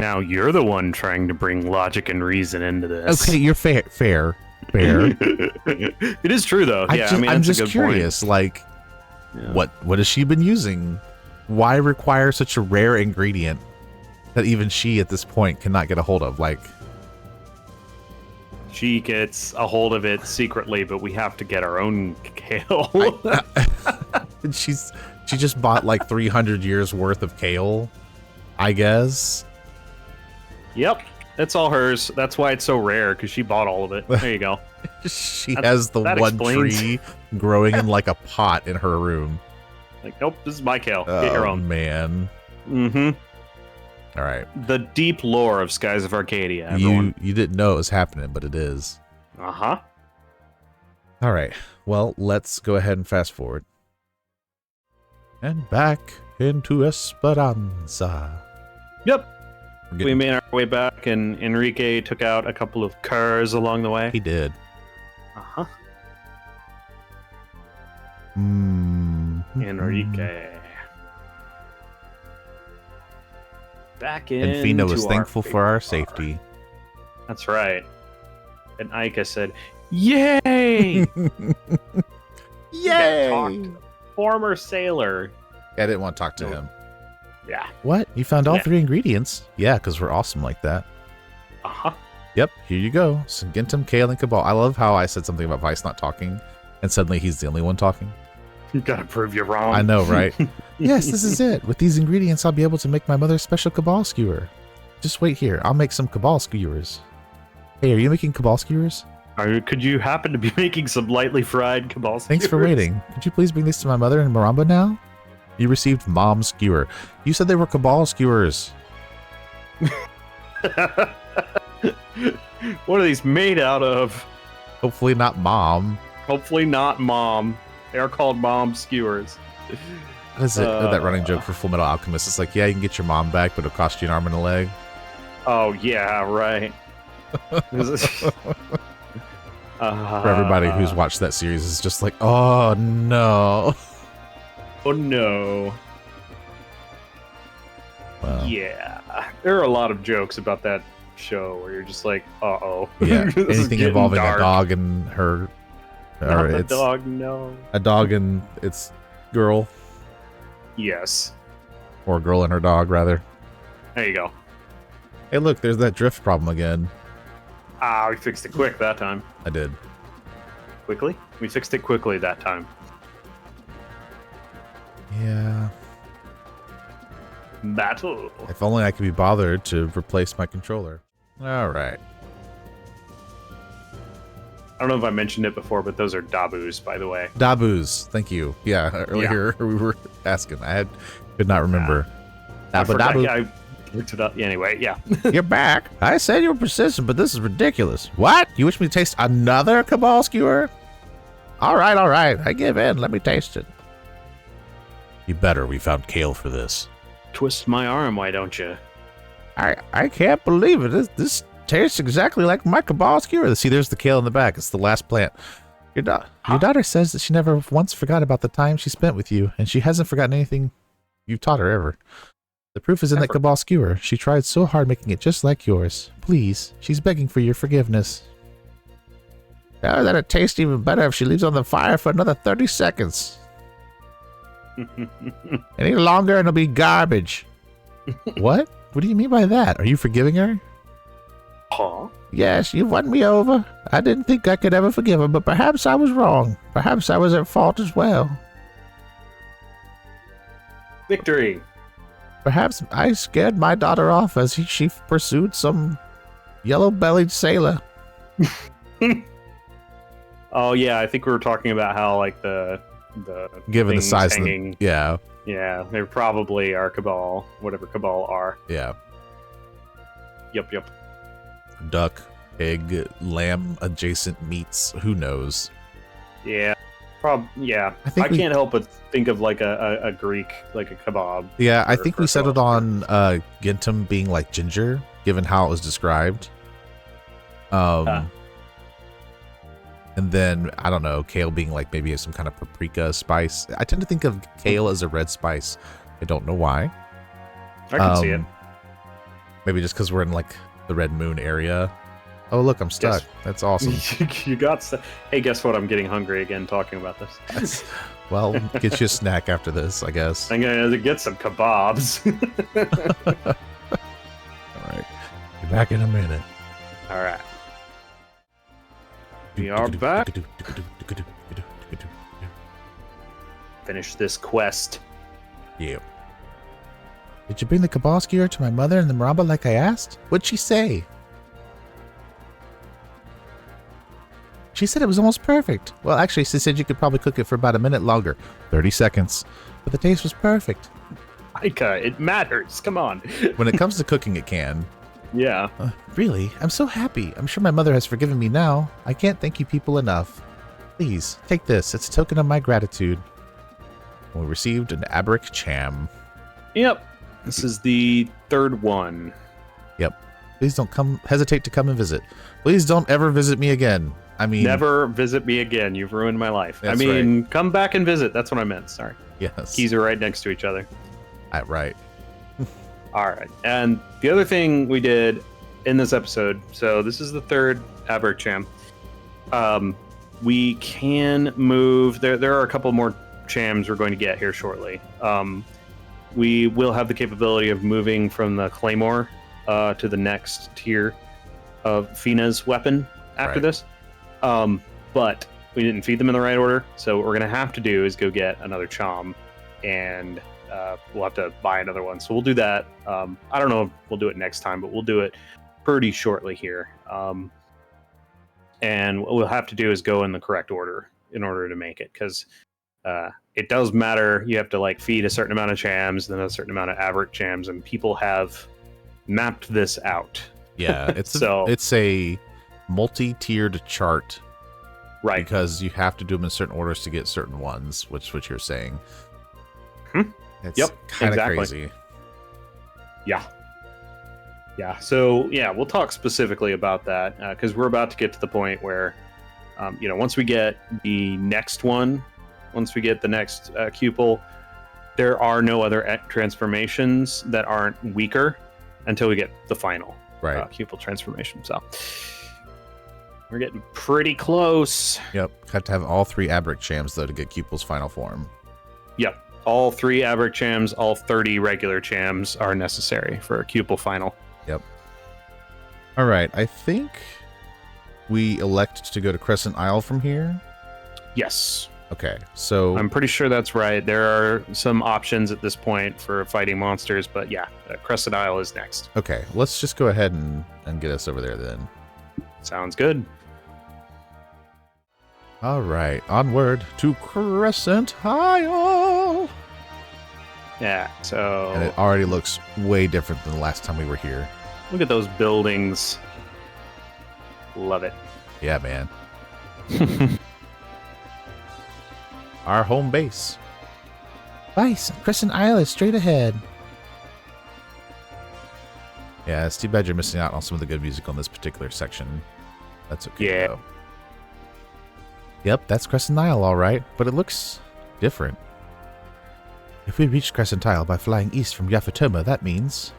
Now you're the one trying to bring logic and reason into this. Okay, you're fair. It is true, though. Yeah, I'm that's a just good curious. point. Like, Yeah. what has she been using? Why require such a rare ingredient that even she at this point cannot get a hold of? Like, She gets a hold of it secretly, but we have to get our own kale. she just bought like 300 years worth of kale, I guess. Yep, it's all hers. That's why it's so rare, because she bought all of it. There you go. She has the that one explains. tree growing in like a pot in her room. Like, nope, this is my kale. Get your Oh, own. man. Mm-hmm. All right. The deep lore of Skies of Arcadia, everyone. You didn't know it was happening, but it is. Uh-huh. All right. Well, let's go ahead and fast forward. And back into Esperanza. Yep. We're We getting- made our way back, and Enrique took out a couple of curs along the way. He did. Uh-huh. Mm-hmm. Enrique. Back in. And Fina was thankful for our safety. That's right. And Ica said, "Yay! Yay! Talked. Former sailor." I didn't want to talk to him. Yeah. What? You found all Yeah. 3 ingredients? Yeah, because we're awesome like that. Uh-huh. Yep, here you go. Syngentum, Kale, and Cabal. I love how I said something about Vice not talking, and suddenly he's the only one talking. You gotta prove you're wrong. I know, right? Yes, this is it. With these ingredients, I'll be able to make my mother's special Cabal skewer. Just wait here. I'll make some Cabal skewers. Hey, are you making Cabal skewers? Could you happen to be making some lightly fried cabal Thanks for skewers? waiting. Could you please bring this to my mother in Maramba now? You received Mom's skewer. You said they were Cabal skewers. What are these made out of? Hopefully not Mom. Hopefully not mom. They are called mom skewers. What is it? That running joke for Full Metal Alchemist. It's like, yeah, you can get your mom back, but it'll cost you an arm and a leg. Oh yeah, right. For everybody who's watched that series, is just like, oh no. Oh no. Well, Yeah. There are a lot of jokes about that show where you're just like, uh-oh. yeah. This is Anything getting involving dark. a dog and her, Not or the it's dog, no. a dog and its girl, Yes. or a girl and her dog, rather. There you go. Hey, look, there's that drift problem again. Ah, we fixed it quick that time. I did. Quickly? We fixed it quickly that time. Yeah. Battle. If only I could be bothered to replace my controller. All right. I don't know if I mentioned it before, but those are Dabus, by the way. Dabus. Thank you. Yeah, earlier we were asking. Could not remember. I forgot. Dabu. I looked it up. Anyway, yeah. You're back. I said you were persistent, but this is ridiculous. What? You wish me to taste another Cabal skewer? All right. I give in. Let me taste it. You better. We found kale for this. Twist my arm, why don't you? I can't believe it. This tastes exactly like my Cabal skewer. See, there's the kale in the back. It's the last plant. Your daughter says that she never once forgot about the time she spent with you, and she hasn't forgotten anything you've taught her ever. The proof is in that Cabal skewer. She tried so hard making it just like yours. Please, she's begging for your forgiveness. Oh, that'd taste even better if she leaves on the fire for another 30 seconds. Any longer and it'll be garbage. What? What do you mean by that? Are you forgiving her? Huh? Yes, you've won me over. I didn't think I could ever forgive her, but perhaps I was wrong. Perhaps I was at fault as well. Victory. Perhaps I scared my daughter off as she pursued some yellow-bellied sailor. Oh yeah, I think we were talking about how like the Given the things size hanging, of the... Yeah, yeah, they probably are Cabal, whatever Cabal are. yeah. Yep. Duck, pig, lamb, adjacent meats. Who knows? Yeah. Yeah. I think I can't help but think of like a Greek, like a kebab. Yeah, I For- think for we settled kebab. on Gintum being like ginger, given how it was described. And then, I don't know, kale being like maybe some kind of paprika spice. I tend to think of kale as a red spice. I don't know why. I can see it. Maybe just because we're in like the Red Moon area. Oh, look, I'm stuck. Yes. That's awesome. You got Hey, guess what? I'm getting hungry again talking about this. Well, get you a snack after this, I guess. I'm gonna get some kebabs. All right. Be back in a minute. All right. We are back. Finish this quest. Yeah. Did you bring the cabal skewer to my mother in the Maramba like I asked? What'd she say? She said it was almost perfect. Well, actually, she said you could probably cook it for about a minute longer. 30 seconds. But the taste was perfect. Micah, it matters. Come on. When it comes to cooking, it can. Yeah. Really? I'm so happy. I'm sure my mother has forgiven me now. I can't thank you people enough. Please, take this. It's a token of my gratitude. We received an Abric Cham. Yep. This is the third one. Yep. Please don't hesitate to come and visit. Please don't ever visit me again. I mean, never visit me again. You've ruined my life. I mean, right. Come back and visit. That's what I meant. Sorry. Yes. Keys are right next to each other. Right. All right. And the other thing we did in this episode, so this is the third Abric Cham. We can move. There are a couple more Chams we're going to get here shortly. We will have the capability of moving from the Claymore to the next tier of Fina's weapon after this. But we didn't feed them in the right order, so what we're going to have to do is go get another Cham, and we'll have to buy another one. So we'll do that. I don't know if we'll do it next time, but we'll do it pretty shortly here. And what we'll have to do is go in the correct order in order to make it, because it does matter. You have to like feed a certain amount of Chams, then a certain amount of Abric Chams, and people have mapped this out. Yeah, it's a multi-tiered chart, right? Because you have to do them in certain orders to get certain ones, which is what you're saying. It's kind of crazy. Yeah. So yeah, we'll talk specifically about that because we're about to get to the point where, once we get the next one, once we get the next cupel, there are no other transformations that aren't weaker until we get the final cupel transformation. So we're getting pretty close. Yep. Have to have all 3 Abric Chams though to get Cupel's final form. Yep. All 3 Abric Chams, all 30 regular Chams are necessary for a Cupel final. Yep. All right. I think we elect to go to Crescent Isle from here. Yes. Okay. So I'm pretty sure that's right. There are some options at this point for fighting monsters, but yeah, Crescent Isle is next. Okay. Let's just go ahead and get us over there then. Sounds good. All right, onward to Crescent Isle. Yeah, so... And it already looks way different than the last time we were here. Look at those buildings. Love it. Yeah, man. Our home base. Nice. Crescent Isle is straight ahead. Yeah, it's too bad you're missing out on some of the good music on this particular section. That's okay, though. Yep, that's Crescent Isle, all right, but it looks different. If we reached Crescent Isle by flying east from Yafatoma, that means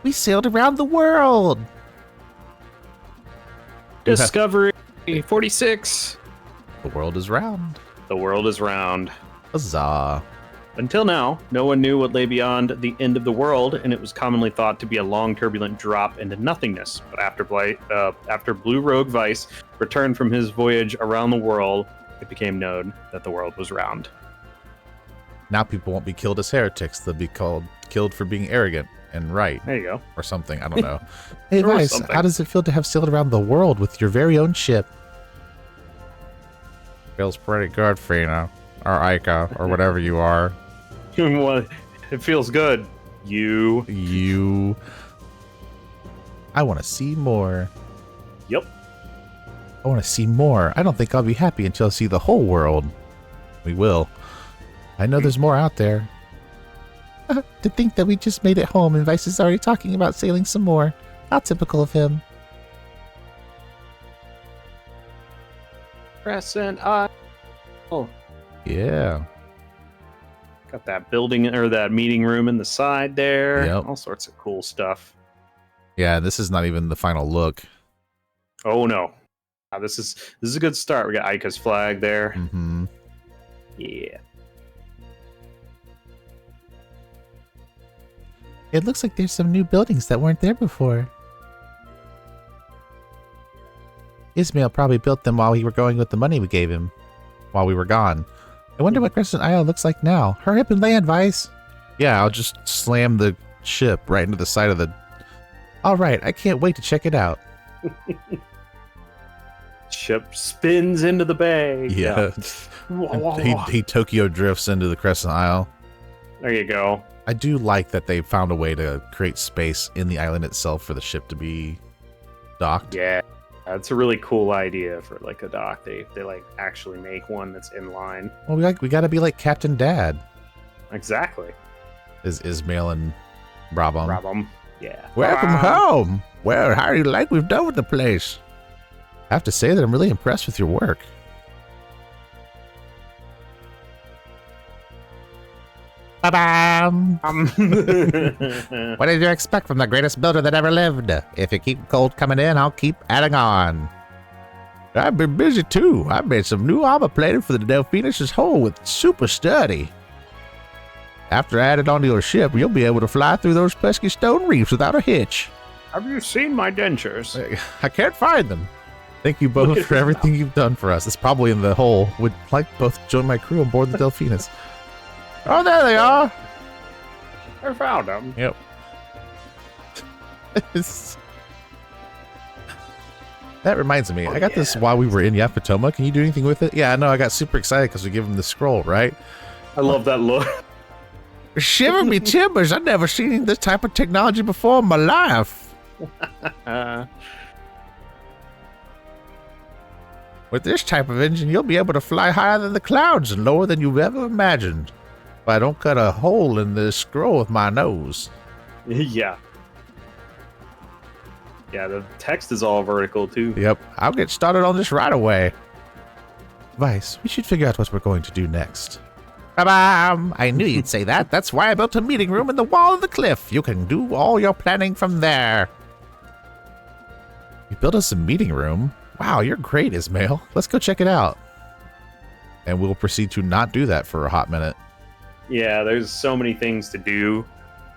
we sailed around the world. Discovery 46. The world is round. The world is round. Huzzah. Until now, no one knew what lay beyond the end of the world, and it was commonly thought to be a long, turbulent drop into nothingness. But after Blue Rogue Vice returned from his voyage around the world, it became known that the world was round. Now people won't be killed as heretics. They'll be killed for being arrogant and right. There you go. Or something. I don't know. Hey, Vice, how does it feel to have sailed around the world with your very own ship? Feels pretty good, Fina. Or Ica, or whatever you are. It feels good. You. I want to see more. Yep. I want to see more. I don't think I'll be happy until I see the whole world. We will. I know there's more out there. To think that we just made it home and Vice is already talking about sailing some more. How typical of him. Crescent Isle. Yeah. Got that building or that meeting room in the side there. Yep. All sorts of cool stuff. Yeah, this is not even the final look. Oh no. This is a good start. We got Ica's flag there. Mm-hmm. Yeah. It looks like there's some new buildings that weren't there before. Ismail probably built them while we were going with the money we gave him while we were gone. I wonder what Crescent Isle looks like now. Hurry up and land, Vice. Yeah, I'll just slam the ship right into the side of the... All right, I can't wait to check it out. Ship spins into the bay. Yeah. He Tokyo drifts into the Crescent Isle. There you go. I do like that they found a way to create space in the island itself for the ship to be docked. Yeah. That's a really cool idea for like a dock. They like actually make one that's in line. Well, we got to be like Captain Dad. Exactly. Is Ismail and Brabham. Brabham. Yeah. Welcome home. Well, how do you like we've done with the place? I have to say that I'm really impressed with your work. Ba-bam! What did you expect from the greatest builder that ever lived? If you keep gold coming in, I'll keep adding on. I've been busy too. I made some new armor plating for the Delphinus' hull with super sturdy. After I add it onto your ship, you'll be able to fly through those pesky stone reefs without a hitch. Have you seen my dentures? I can't find them. Thank you both for everything you've done for us. It's probably in the hole. Would like both join my crew on board the Delphinus. Oh, there they are. I found them. Yep. That reminds me. I got this while we were in Yapatoma. Can you do anything with it? Yeah, I know. I got super excited because we gave him the scroll, right? I love that look. Shiver me timbers. I've never seen this type of technology before in my life. With this type of engine, you'll be able to fly higher than the clouds and lower than you've ever imagined. If I don't cut a hole in this scroll with my nose. Yeah. Yeah, the text is all vertical, too. Yep, I'll get started on this right away. Vice, we should figure out what we're going to do next. Ba-bam! I knew you'd say that. That's why I built a meeting room in the wall of the cliff. You can do all your planning from there. You built us a meeting room? Wow, you're great, Ismail. Let's go check it out. And we'll proceed to not do that for a hot minute. Yeah, there's so many things to do.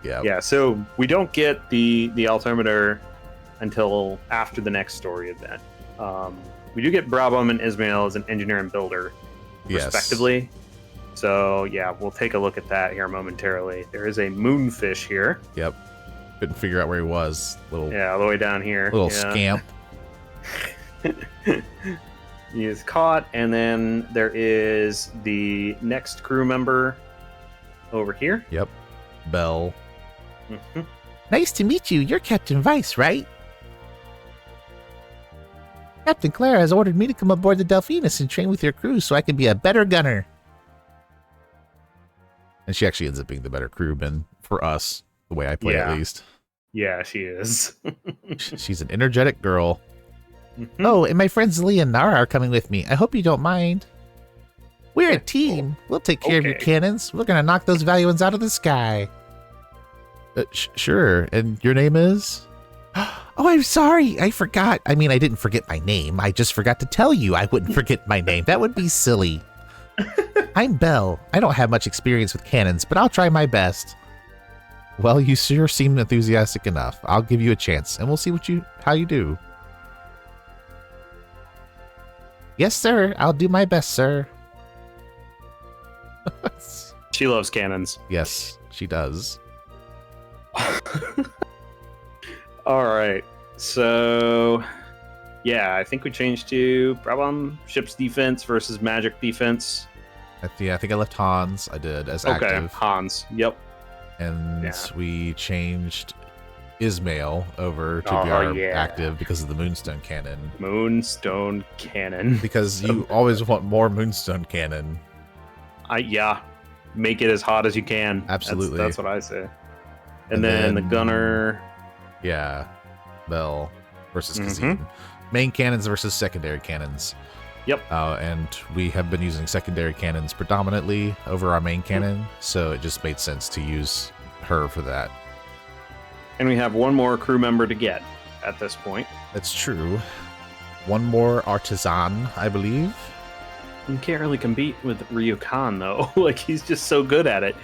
Yeah. Yeah, so we don't get the altimeter until after the next story event. We do get Brabham and Ismail as an engineer and builder, respectively. So, yeah, we'll take a look at that here momentarily. There is a moonfish here. Yep. Couldn't figure out where he was. Yeah, all the way down here. Little scamp. He is caught, and then there is the next crew member over here. Yep. Bell. Mm-hmm. Nice to meet you. You're Captain Vice, right? Captain Clara has ordered me to come aboard the Delphinus and train with your crew so I can be a better gunner. And she actually ends up being the better crewman for us, the way I play Yeah. at least. Yeah, she is. She's an energetic girl. Mhm. Oh, and my friends Lee and Nara are coming with me. I hope you don't mind. We're a team. We'll take care of your Okay. cannons. We're gonna knock those value ones out of the sky. Sure. And your name is? Oh, I'm sorry. I forgot. I mean, I didn't forget my name. I just forgot to tell you I wouldn't forget my name. That would be silly. I'm Belle. I don't have much experience with cannons, but I'll try my best. Well, you sure seem enthusiastic enough. I'll give you a chance, and we'll see how you do. Yes, sir. I'll do my best, sir. She loves cannons. Yes, she does. All right. So, yeah, I think we changed to Brabham ship's defense versus magic defense. I think I left Hans. I did as Okay, active. Hans. Yep. And Yeah. we changed Ismail over to be Oh, our yeah. active because of the Moonstone Cannon. Moonstone Cannon. Because you always want more Moonstone Cannon. Yeah. Make it as hot as you can. Absolutely. That's what I say. And And then the then- gunner. Yeah. Bell versus Mhm. Kazim. Main cannons versus secondary cannons. Yep. And we have been using secondary cannons predominantly over our main cannon, so it just made sense to use her for that. And we have one more crew member to get at this point. That's true. One more artisan, I believe. You can't really compete with Ryukan though. Like he's just so good at it.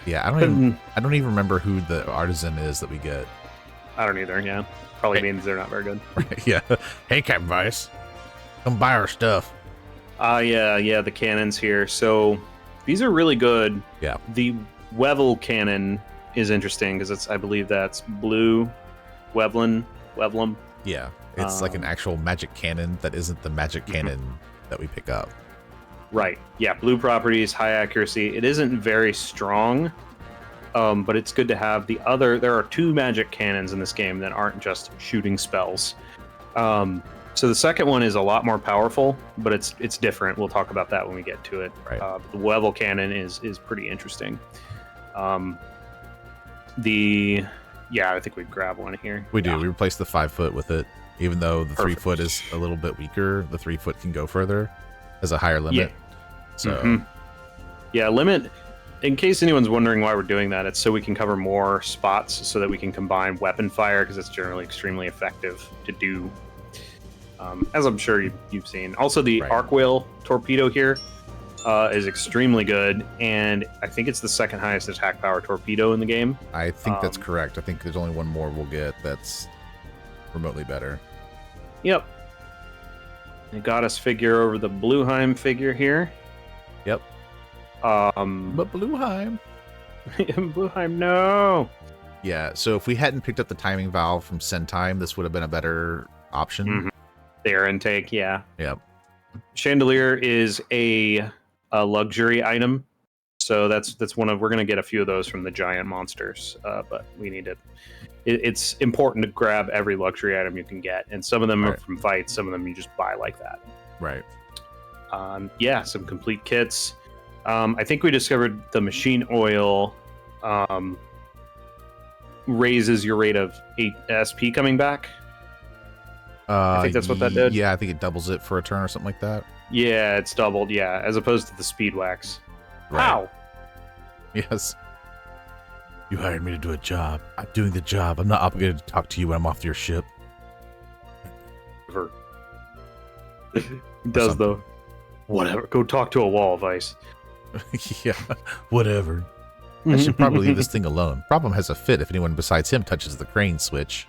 Yeah, I don't even remember who the artisan is that we get. I don't either. Yeah, probably means they're not very good. Right, yeah. Hey, Captain Vice, come buy our stuff. Yeah, the cannons here. So these are really good. Yeah. The Wevel cannon is interesting because I believe that's blue Wevlum. Yeah, it's like an actual magic cannon that isn't the magic cannon that we pick up. Right. Yeah, blue properties, high accuracy. It isn't very strong, but it's good to have. There are 2 magic cannons in this game that aren't just shooting spells. So the second one is a lot more powerful, but it's different. We'll talk about that when we get to it. Right. The Wevel cannon is pretty interesting. I think we'd grab one here. We do. Yeah. We replace the 5 foot with it, even though the 3 foot is a little bit weaker. The 3 foot can go further, has a higher limit. Yeah. So, yeah, limit. In case anyone's wondering why we're doing that, it's so we can cover more spots, so that we can combine weapon fire because it's generally extremely effective to do. As I'm sure you've seen. Also, the arc whale torpedo here is extremely good, and I think it's the second highest attack power torpedo in the game. I think that's correct. I think there's only one more we'll get that's remotely better. Yep. It got us figure over the Blueheim figure here. Yep. But Blueheim. Blueheim, no. Yeah, so if we hadn't picked up the timing valve from Send Time, this would have been a better option. The air intake, yeah. Yep. Chandelier is a luxury item, so that's one of we're gonna get a few of those from the giant monsters, but we need it. It's important to grab every luxury item you can get, and some of them are from fights, some of them you just buy like that. Right. Yeah, some complete kits. I think we discovered the machine oil raises your rate of SP coming back. I think that's what that did. Yeah, I think it doubles it for a turn or something like that. Yeah, it's doubled, yeah, as opposed to the speed wax. Right. Wow. Yes. You hired me to do a job. I'm doing the job. I'm not obligated to talk to you when I'm off your ship. It does, though. Whatever. Go talk to a wall, Vice. Yeah, whatever. I should probably leave this thing alone. Problem has a fit if anyone besides him touches the crane switch.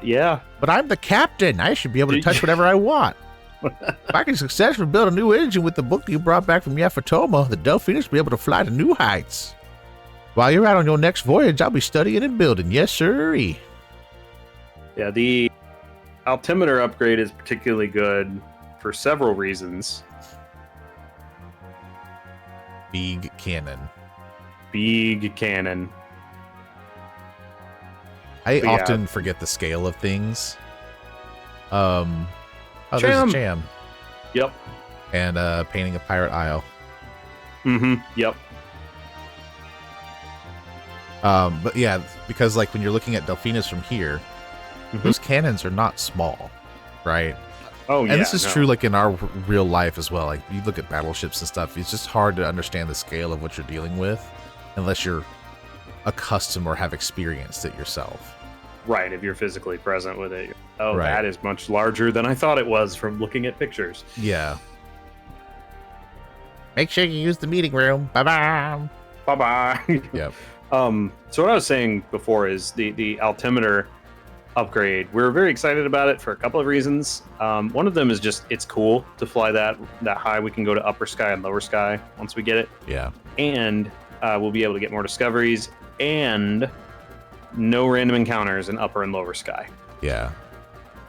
Yeah. But I'm the captain. I should be able to touch whatever I want. If I can successfully build a new engine with the book you brought back from Yafatoma, the Delphinus will be able to fly to new heights. While you're out on your next voyage, I'll be studying and building. Yes, sir-y. Yeah, the altimeter upgrade is particularly good for several reasons. Big cannon. Big cannon. I often forget the scale of things. There's a jam. Yep. And painting a pirate isle. Yep. But yeah, because like when you're looking at Delphinus from here, those cannons are not small, right? Oh, yeah. And this is true like in our real life as well. Like you look at battleships and stuff, it's just hard to understand the scale of what you're dealing with unless you're accustomed or have experienced it yourself. Right, if you're physically present with it. Oh, right. That is much larger than I thought it was from looking at pictures. Yeah. Make sure you use the meeting room. Bye-bye. Bye-bye. Yep. So what I was saying before is the altimeter upgrade. We're very excited about it for a couple of reasons. One of them is just it's cool to fly that high. We can go to upper sky and lower sky once we get it. Yeah. And we'll be able to get more discoveries and no random encounters in upper and lower sky. Yeah.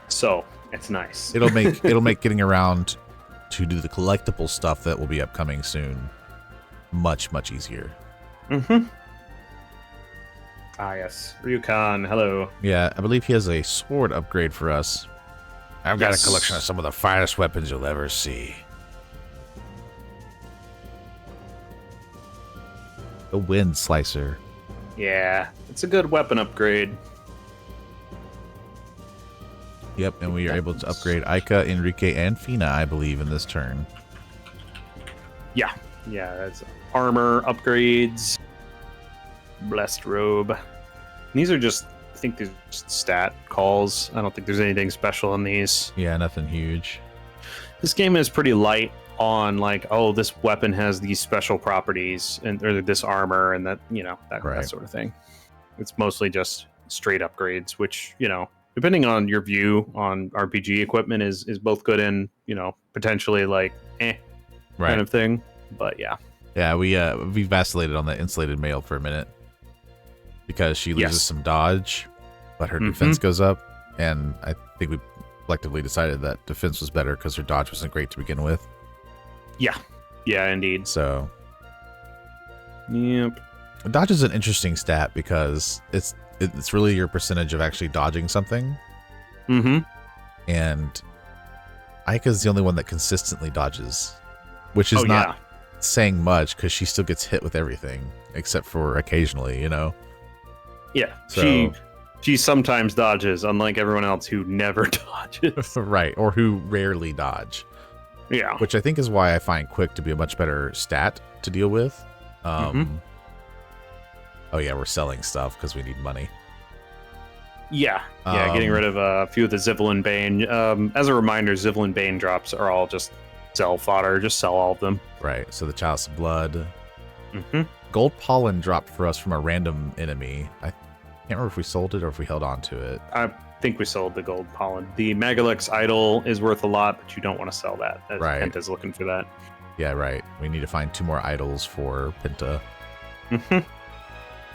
So it's nice. It'll make getting around to do the collectible stuff that will be upcoming soon much, much easier. Ah, yes. Ryukan, hello. Yeah, I believe he has a sword upgrade for us. I've got a collection of some of the finest weapons you'll ever see. The Wind Slicer. Yeah, it's a good weapon upgrade. Yep, and we are able to upgrade Aika, Enrique, and Fina, I believe, in this turn. Yeah, that's armor upgrades. Blessed robe. These are just, I think these are just stat calls. I don't think there's anything special in these. Yeah, nothing huge. This game is pretty light on like, oh, this weapon has these special properties and or this armor and that, that sort of thing. It's mostly just straight upgrades, which, depending on your view on RPG equipment is both good and, potentially like kind of thing. But yeah. Yeah, we vacillated on the insulated mail for a minute because she loses some dodge, but her defense goes up, and I think we collectively decided that defense was better because her dodge wasn't great to begin with. Yeah, indeed. So, yep. Dodge is an interesting stat because it's really your percentage of actually dodging something. And Aika's the only one that consistently dodges, which is not saying much because she still gets hit with everything except for occasionally, Yeah, so, she sometimes dodges, unlike everyone else who never dodges. Right, or who rarely dodge. Yeah. Which I think is why I find quick to be a much better stat to deal with. Oh yeah, we're selling stuff because we need money. Yeah, getting rid of a few of the Zivlin Bane. As a reminder, Zivlin Bane drops are all just sell fodder. Just sell all of them. Right, so the Chalice of Blood. Gold Pollen dropped for us from a random enemy. I can't remember if we sold it or if we held on to it. I think we sold the Gold Pollen. The Megalix Idol is worth a lot, but you don't want to sell that. Right. Penta's looking for that. Yeah, right. We need to find 2 more idols for Penta.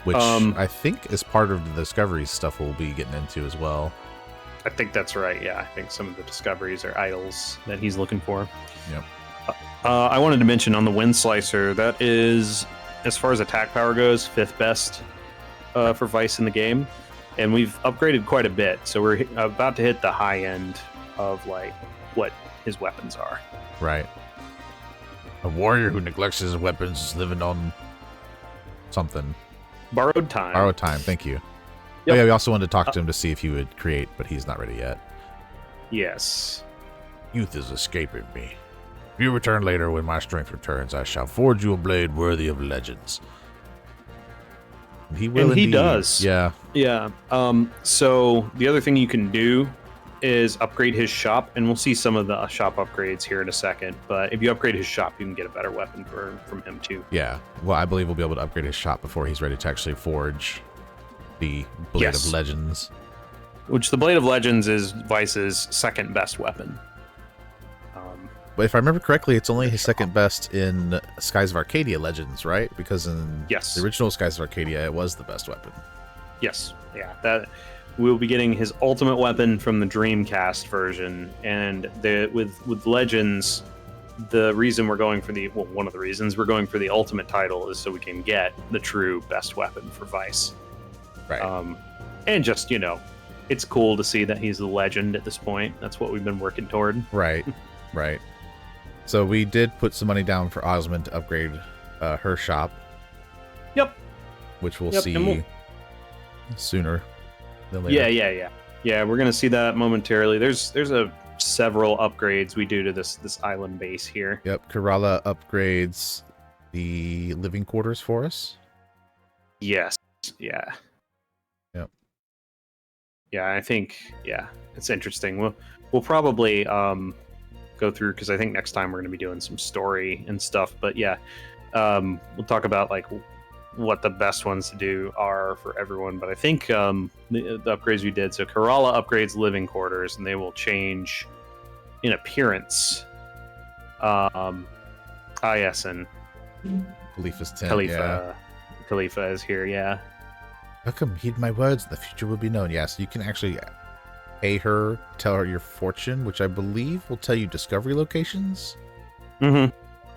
Which I think is part of the discovery stuff we'll be getting into as well. I think that's right. Yeah, I think some of the discoveries are idols that he's looking for. Yep. I wanted to mention on the Wind Slicer, that is, as far as attack power goes, 5th best for Vice in the game. And we've upgraded quite a bit. So we're about to hit the high end of like what his weapons are. Right. A warrior who neglects his weapons is living on something. Borrowed time. Borrowed time, thank you. Yep. Oh yeah, we also wanted to talk to him to see if he would create, but he's not ready yet. Yes. Youth is escaping me. If you return later when my strength returns, I shall forge you a blade worthy of legends. And he will and indeed. he does. Yeah. Yeah. So the other thing you can do is upgrade his shop, and we'll see some of the shop upgrades here in a second. But if you upgrade his shop, you can get a better weapon from him too. Yeah. Well, I believe we'll be able to upgrade his shop before he's ready to actually forge the Blade of Legends. Which the Blade of Legends is Vice's 2nd best weapon. But if I remember correctly, it's only his 2nd best in Skies of Arcadia Legends, right? Because in the original Skies of Arcadia, it was the best weapon. Yes. Yeah. That we'll be getting his ultimate weapon from the Dreamcast version, and with Legends, the reason we're going for one of the reasons we're going for the ultimate title is so we can get the true best weapon for Vice. Right. And just it's cool to see that he's the legend at this point. That's what we've been working toward. Right. Right. So we did put some money down for Osmond to upgrade her shop. Yep. Which we'll see sooner than later. Yeah, we're gonna see that momentarily. There's several upgrades we do to this island base here. Yep, Kerala upgrades the living quarters for us. Yes. Yeah. Yep. Yeah, I think it's interesting. We'll probably go through, because I think next time we're going to be doing some story and stuff. But we'll talk about like what the best ones to do are for everyone. But I think the upgrades we did. So Kerala upgrades living quarters, and they will change in appearance. Yes, and Khalifa's tent. Khalifa is here. Yeah. Welcome, heed my words. The future will be known. Yes, you can actually pay her, tell her your fortune, which I believe will tell you discovery locations. Yeah,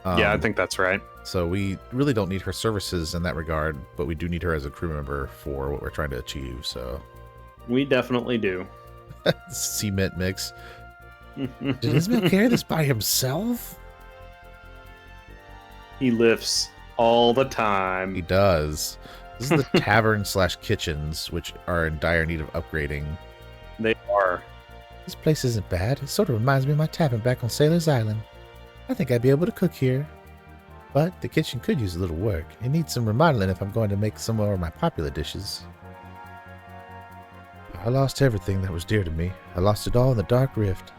I think that's right. So we really don't need her services in that regard, but we do need her as a crew member for what we're trying to achieve. So we definitely do. Cement mix. Did Ismail carry this by himself? He lifts all the time. He does. This is the tavern / kitchens, which are in dire need of upgrading. They are. This place isn't bad. It sort of reminds me of my tavern back on Sailor's Island. I think I'd be able to cook here. But the kitchen could use a little work. It needs some remodeling if I'm going to make some more of my popular dishes. I lost everything that was dear to me. I lost it all in the Dark Rift.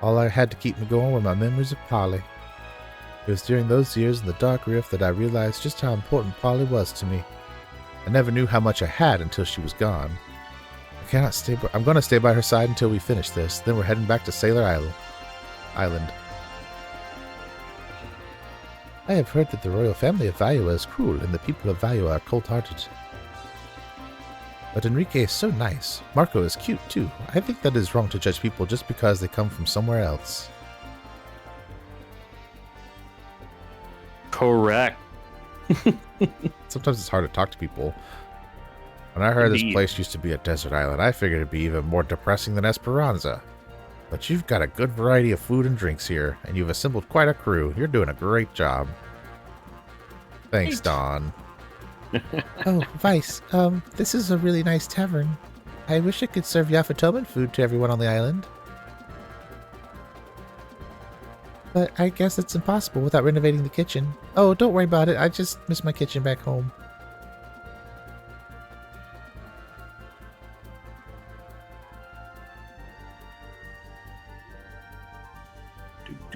All I had to keep me going were my memories of Polly. It was during those years in the Dark Rift that I realized just how important Polly was to me. I never knew how much I had until she was gone. I'm going to stay by her side until we finish this. Then we're heading back to Sailor Island. I have heard that the royal family of Vioa is cruel and the people of Vioa are cold-hearted. But Enrique is so nice. Marco is cute too. I think that it is wrong to judge people just because they come from somewhere else. Correct. Sometimes it's hard to talk to people. When I heard this place used to be a desert island, I figured it'd be even more depressing than Esperanza. But you've got a good variety of food and drinks here, and you've assembled quite a crew. You're doing a great job. Thanks, Don. Oh, Vice, this is a really nice tavern. I wish I could serve Yafatoman food to everyone on the island. But I guess it's impossible without renovating the kitchen. Oh, don't worry about it. I just miss my kitchen back home.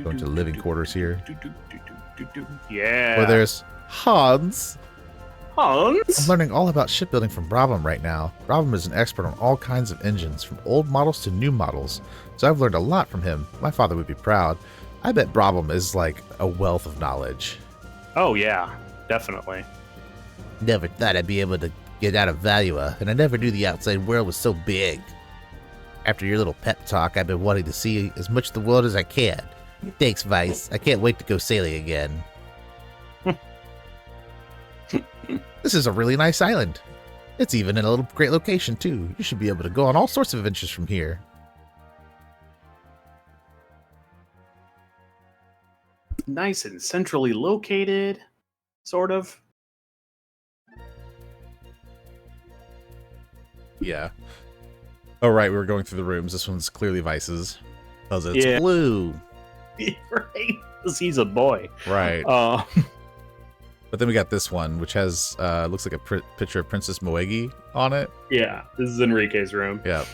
Going to living quarters here. Yeah. Where there's Hans. Hans? I'm learning all about shipbuilding from Brabham right now. Brabham is an expert on all kinds of engines, from old models to new models. So I've learned a lot from him. My father would be proud. I bet Brabham is like a wealth of knowledge. Oh, yeah. Definitely. Never thought I'd be able to get out of Valua, and I never knew the outside world was so big. After your little pep talk, I've been wanting to see as much of the world as I can. Thanks, Vice. I can't wait to go sailing again. This is a really nice island. It's even in a little great location, too. You should be able to go on all sorts of adventures from here. Nice and centrally located, sort of. Yeah. Oh, right. We were going through the rooms. This one's clearly Vice's. Because it's blue. Right? Because he's a boy. Right. But then we got this one, which has, looks like a picture of Princess Moegi on it. Yeah. This is Enrique's room. Yeah.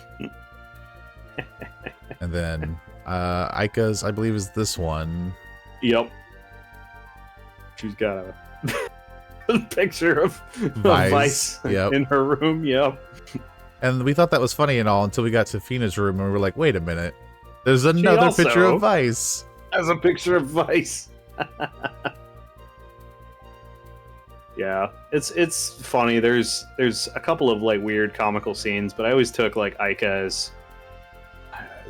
And then Aika's, I believe, is this one. Yep. She's got a picture of Vice in her room. Yep. And we thought that was funny and all until we got to Fina's room and we were like, wait a minute. There's another picture of Vice. Has a picture of Vice. Yeah, it's funny. There's a couple of like weird comical scenes, but I always took like Aika as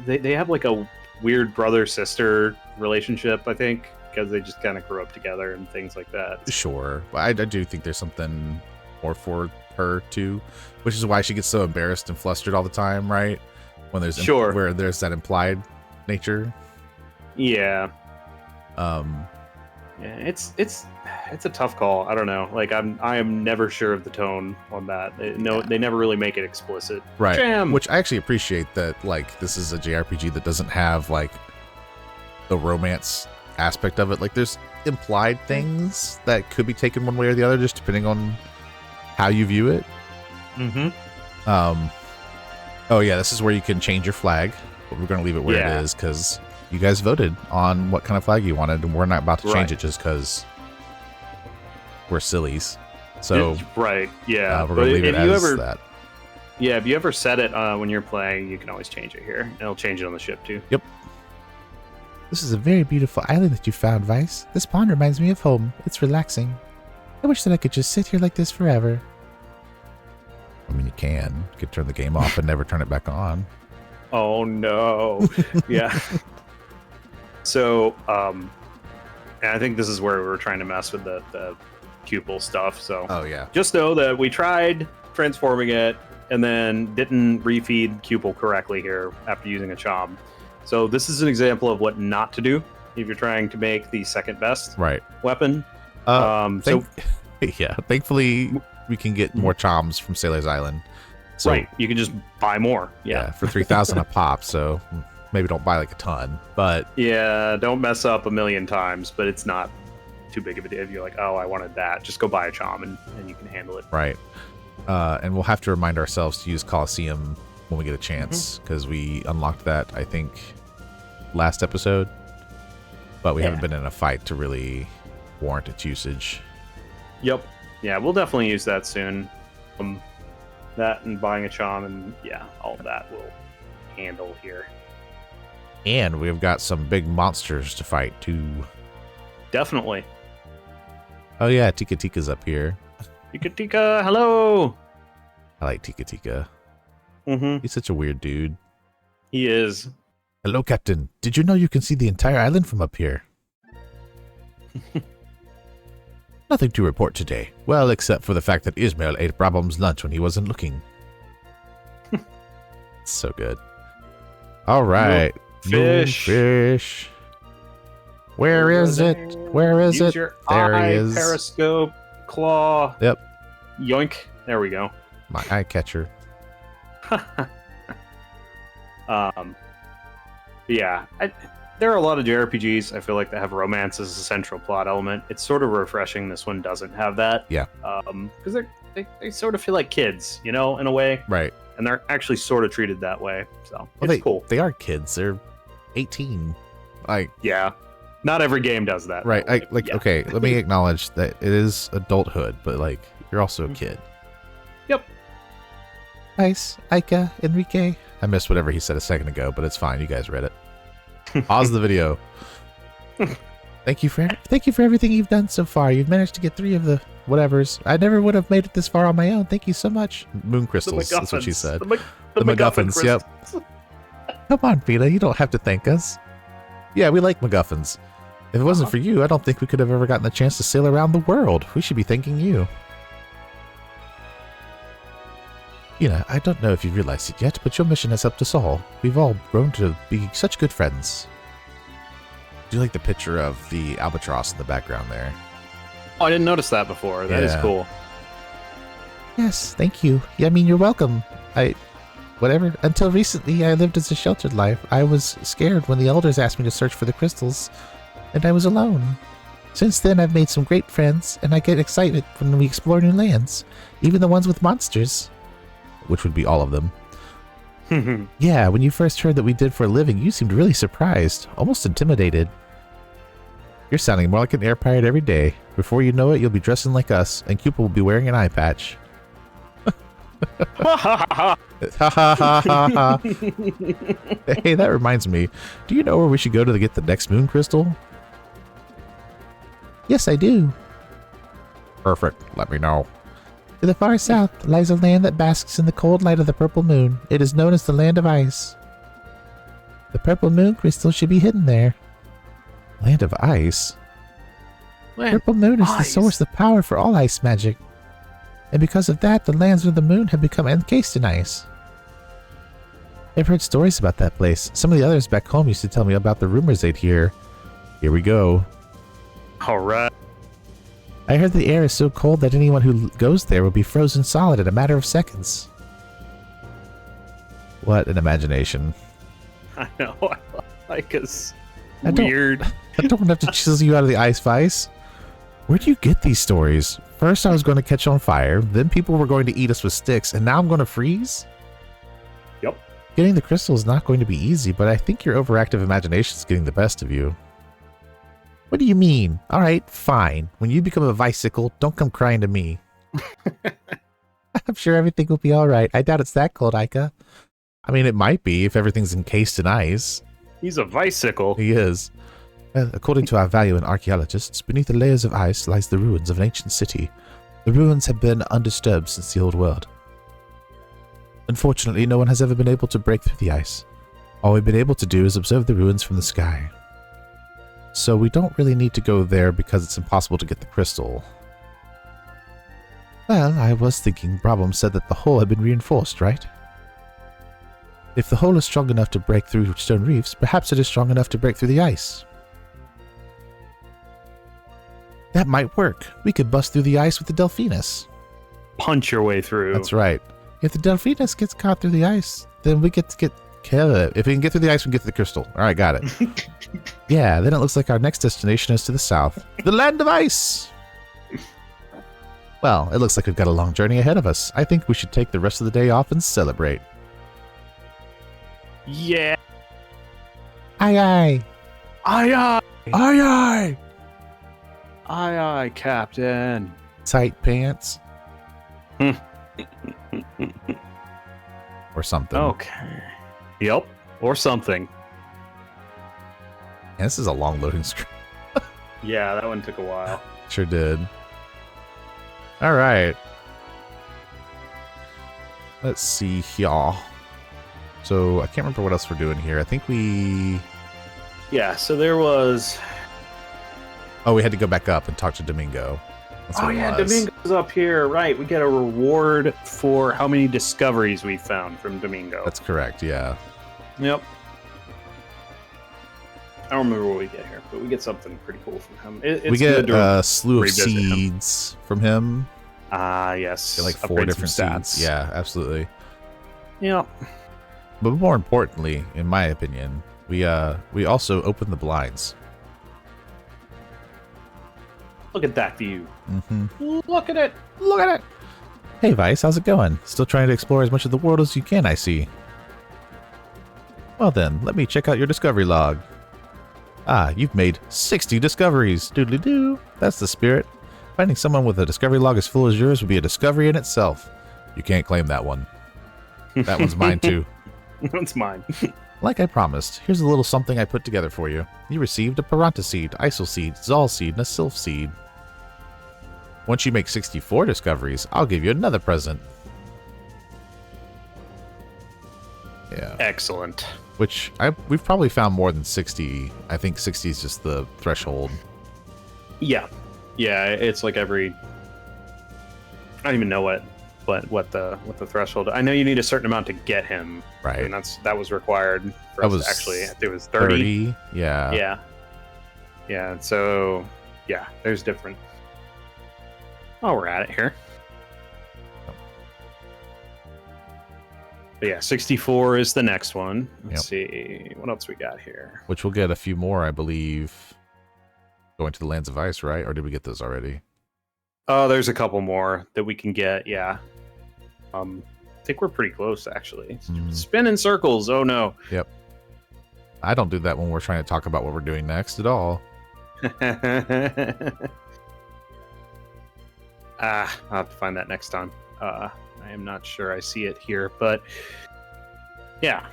they have like a weird brother-sister relationship, I think, because they just kind of grew up together and things like that. Sure. I do think there's something more for her too, which is why she gets so embarrassed and flustered all the time, right? When there's where there's that implied nature. Yeah. Yeah, it's a tough call. I don't know. Like I am never sure of the tone on that. They never really make it explicit. Right. Jam. Which I actually appreciate that, like, this is a JRPG that doesn't have like the romance aspect of it. Like there's implied things that could be taken one way or the other just depending on how you view it. Oh yeah, this is where you can change your flag, but we're going to leave it where it is because you guys voted on what kind of flag you wanted, and we're not about to change it just because we're sillies. So right, yeah, we're going to leave it as that. Yeah, if you ever set it when you're playing, you can always change it here. It'll change it on the ship too. Yep. This is a very beautiful island that you found, Vice. This pond reminds me of home. It's relaxing. I wish that I could just sit here like this forever. I mean, you can. You could turn the game off and never turn it back on. Oh, no. Yeah. So, and I think this is where we were trying to mess with the pupil stuff. So, oh, yeah. Just know that we tried transforming it and then didn't refeed pupil correctly here after using a chom. So, this is an example of what not to do if you're trying to make the second best weapon. Thankfully, we can get more choms from Sailor's Island. So, right, you can just buy more. Yeah, for 3,000 a pop. So maybe don't buy like a ton, but yeah, don't mess up a million times. But it's not too big of a deal. If you're like, oh, I wanted that, just go buy a chom and you can handle it. Right. And we'll have to remind ourselves to use Coliseum when we get a chance, because we unlocked that, I think, last episode. But we haven't been in a fight to really warrant its usage. Yep. Yeah, we'll definitely use that soon. That and buying a charm and all of that we'll handle here. And we've got some big monsters to fight too. Definitely. Oh yeah, Tika Tika's up here. Tika Tika, hello. I like Tika Tika. Mm-hmm. He's such a weird dude. He is. Hello, Captain. Did you know you can see the entire island from up here? Nothing to report today. Well, except for the fact that Ismail ate Brabham's lunch when he wasn't looking. So good. All right. Fish. Fish. Where is it? Where is Use it? your There eye, he is. periscope, claw. Yep. Yoink. There we go. My eye catcher. There are a lot of JRPGs I feel like that have romance as a central plot element. It's sort of refreshing this one doesn't have that. Yeah. Because they sort of feel like kids, in a way. Right. And they're actually sort of treated that way. So Well, it's cool. They are kids. They're 18. Like, Yeah. Not every game does that. right. though. Yeah. Okay, let me acknowledge that it is adulthood, but like, you're also a kid. Yep. Nice. Ika, Enrique. I missed whatever he said a second ago, but it's fine. You guys read it. Pause the video. Thank you for everything you've done so far. You've managed to get 3 of the whatevers. I never would have made it this far on my own. Thank you so much. Moon crystals. That's what she said. The The MacGuffins, yep. crystals. Come on, Vita. You don't have to thank us. Yeah, we like MacGuffins. If it wasn't for you, I don't think we could have ever gotten the chance to sail around the world. We should be thanking you. I don't know if you realize it yet, but your mission has helped us all. We've all grown to be such good friends. Do you like the picture of the albatross in the background there? Oh, I didn't notice that before. That is Yeah. cool. Yes, thank you. I mean, you're welcome. Whatever. Until recently, I lived as a sheltered life. I was scared when the elders asked me to search for the crystals, and I was alone. Since then, I've made some great friends, and I get excited when we explore new lands, even the ones with monsters. Which would be all of them. Yeah, when you first heard that we did for a living, you seemed really surprised, almost intimidated. You're sounding more like an air pirate every day. Before you know it, you'll be dressing like us, and Cupid will be wearing an eye patch. Ha ha ha ha. Hey, that reminds me. Do you know where we should go to get the next moon crystal? Yes, I do. Perfect. Let me know. To the far south lies a land that basks in the cold light of the purple moon. It is known as the Land of Ice. The purple moon crystal should be hidden there. Land of Ice? Purple moon is the Ice. source of power for all ice magic. And because of that, the lands of the moon have become encased in ice. I've heard stories about that place. Some of the others back home used to tell me about the rumors they'd hear. Here we go. All right. I heard the air is so cold that anyone who goes there will be frozen solid in a matter of seconds. What an imagination. I know. Like it's I don't- weird. I don't have to chisel you out of the ice vice. Where do you get these stories? First I was going to catch on fire, then people were going to eat us with sticks, and now I'm going to freeze? Yep. Getting the crystal is not going to be easy, but I think your overactive imagination is getting the best of you. What do you mean? All right, fine. When you become a bicycle, don't come crying to me. I'm sure everything will be all right. I doubt it's that cold, Ika. I mean, it might be if everything's encased in ice. He's a bicycle. He is. According to our valiant archaeologists, beneath the layers of ice lies the ruins of an ancient city. The ruins have been undisturbed since the old world. Unfortunately, no one has ever been able to break through the ice. All we've been able to do is observe the ruins from the sky. So we don't really need to go there because it's impossible to get the crystal. Well, I was thinking Brabham said that the hull had been reinforced, right? If the hull is strong enough to break through stone reefs, perhaps it is strong enough to break through the ice. That might work. We could bust through the ice with the Delphinus. Punch your way through. That's right. If the Delphinus gets caught through the ice, then we get to get... If we can get through the ice, we can get to the crystal. All right, got it. Yeah, then it looks like our next destination is to the south. The land of ice! Well, it looks like we've got a long journey ahead of us. I think we should take the rest of the day off and celebrate. Yeah. Aye, aye. Aye, aye. Aye, aye. Aye, aye, Captain. Tight pants. Or something. Okay. Yep. Or something. And this is a long loading screen. Yeah, that one took a while. Sure did. All right. Let's see here. So I can't remember what else we're doing here. I think we... Yeah, so there was... Oh, we had to go back up and talk to Domingo. That's what it was. Domingo's up here. Right, we get a reward for how many discoveries we found from Domingo. That's correct, yeah. Yep. I don't remember what we get here, but we get something pretty cool from him. It's we get good to a slew of revisit him. seeds from him. Ah, yes. Get like 4 Upgrade different some stats. seeds. Yeah, absolutely. Yep. But more importantly, in my opinion, we also opened the blinds. Look at that view. Mm-hmm. Look at it. Look at it. Hey, Vice, how's it going? Still trying to explore as much of the world as you can, I see. Well then, let me check out your discovery log. Ah, you've made 60 discoveries. Doodly-doo. That's the spirit. Finding someone with a discovery log as full as yours would be a discovery in itself. You can't claim that one. That one's mine too. That's mine. Like I promised, here's a little something I put together for you. You received a Paranta seed, Isol seed, Zal seed, and a Sylph seed. Once you make 64 discoveries, I'll give you another present. Yeah. Excellent. Which we've probably found more than 60. I think 60 is just the threshold. Yeah. Yeah, it's like every... I don't even know what the threshold. I know you need a certain amount to get him. Right. And that was required for That us was to actually. It was 30. Yeah. Yeah. Yeah. So yeah, there's different. Oh, we're at it here. But yeah, 64 is the next one. Let's see what else we got here. Which we'll get a few more, I believe. Going to the Lands of Ice, right? Or did we get those already? Oh, there's a couple more that we can get. Yeah. I think we're pretty close, actually. Spin in circles. Oh no. Yep. I don't do that when we're trying to talk about what we're doing next at all. I'll have to find that next time. I am not sure I see it here, but yeah,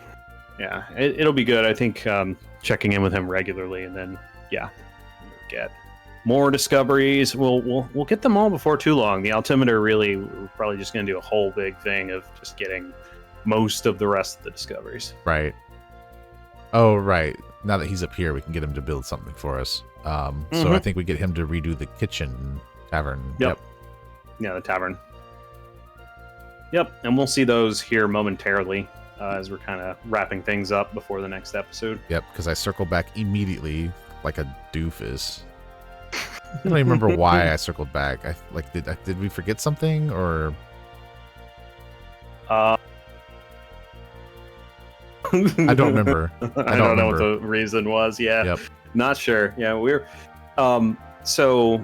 it'll be good. I think checking in with him regularly, and then we'll get more discoveries. We'll get them all before too long. The altimeter we're probably just going to do a whole big thing of just getting most of the rest of the discoveries. Right. Oh, right. Now that he's up here, we can get him to build something for us. So I think we get him to redo the kitchen tavern. Yep. Yeah, the tavern. Yep, and we'll see those here momentarily as we're kind of wrapping things up before the next episode. Yep, because I circled back immediately like a doofus. I don't even remember why I circled back. Did we forget something or? I don't remember. I don't know what the reason was. Yeah, yep. Not sure. Yeah, we're so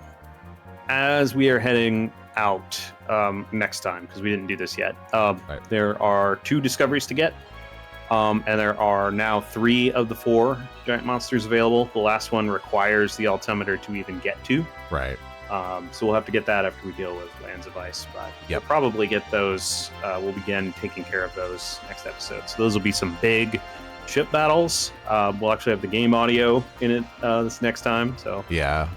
as we are heading out next time, because we didn't do this yet. Right. There are 2 discoveries to get, and there are now 3 of the 4 giant monsters available. The last one requires the altimeter to even get to. Right. So we'll have to get that after we deal with Lands of Ice. But we'll probably get those. We'll begin taking care of those next episode. So those will be some big ship battles. We'll actually have the game audio in it this next time. So yeah.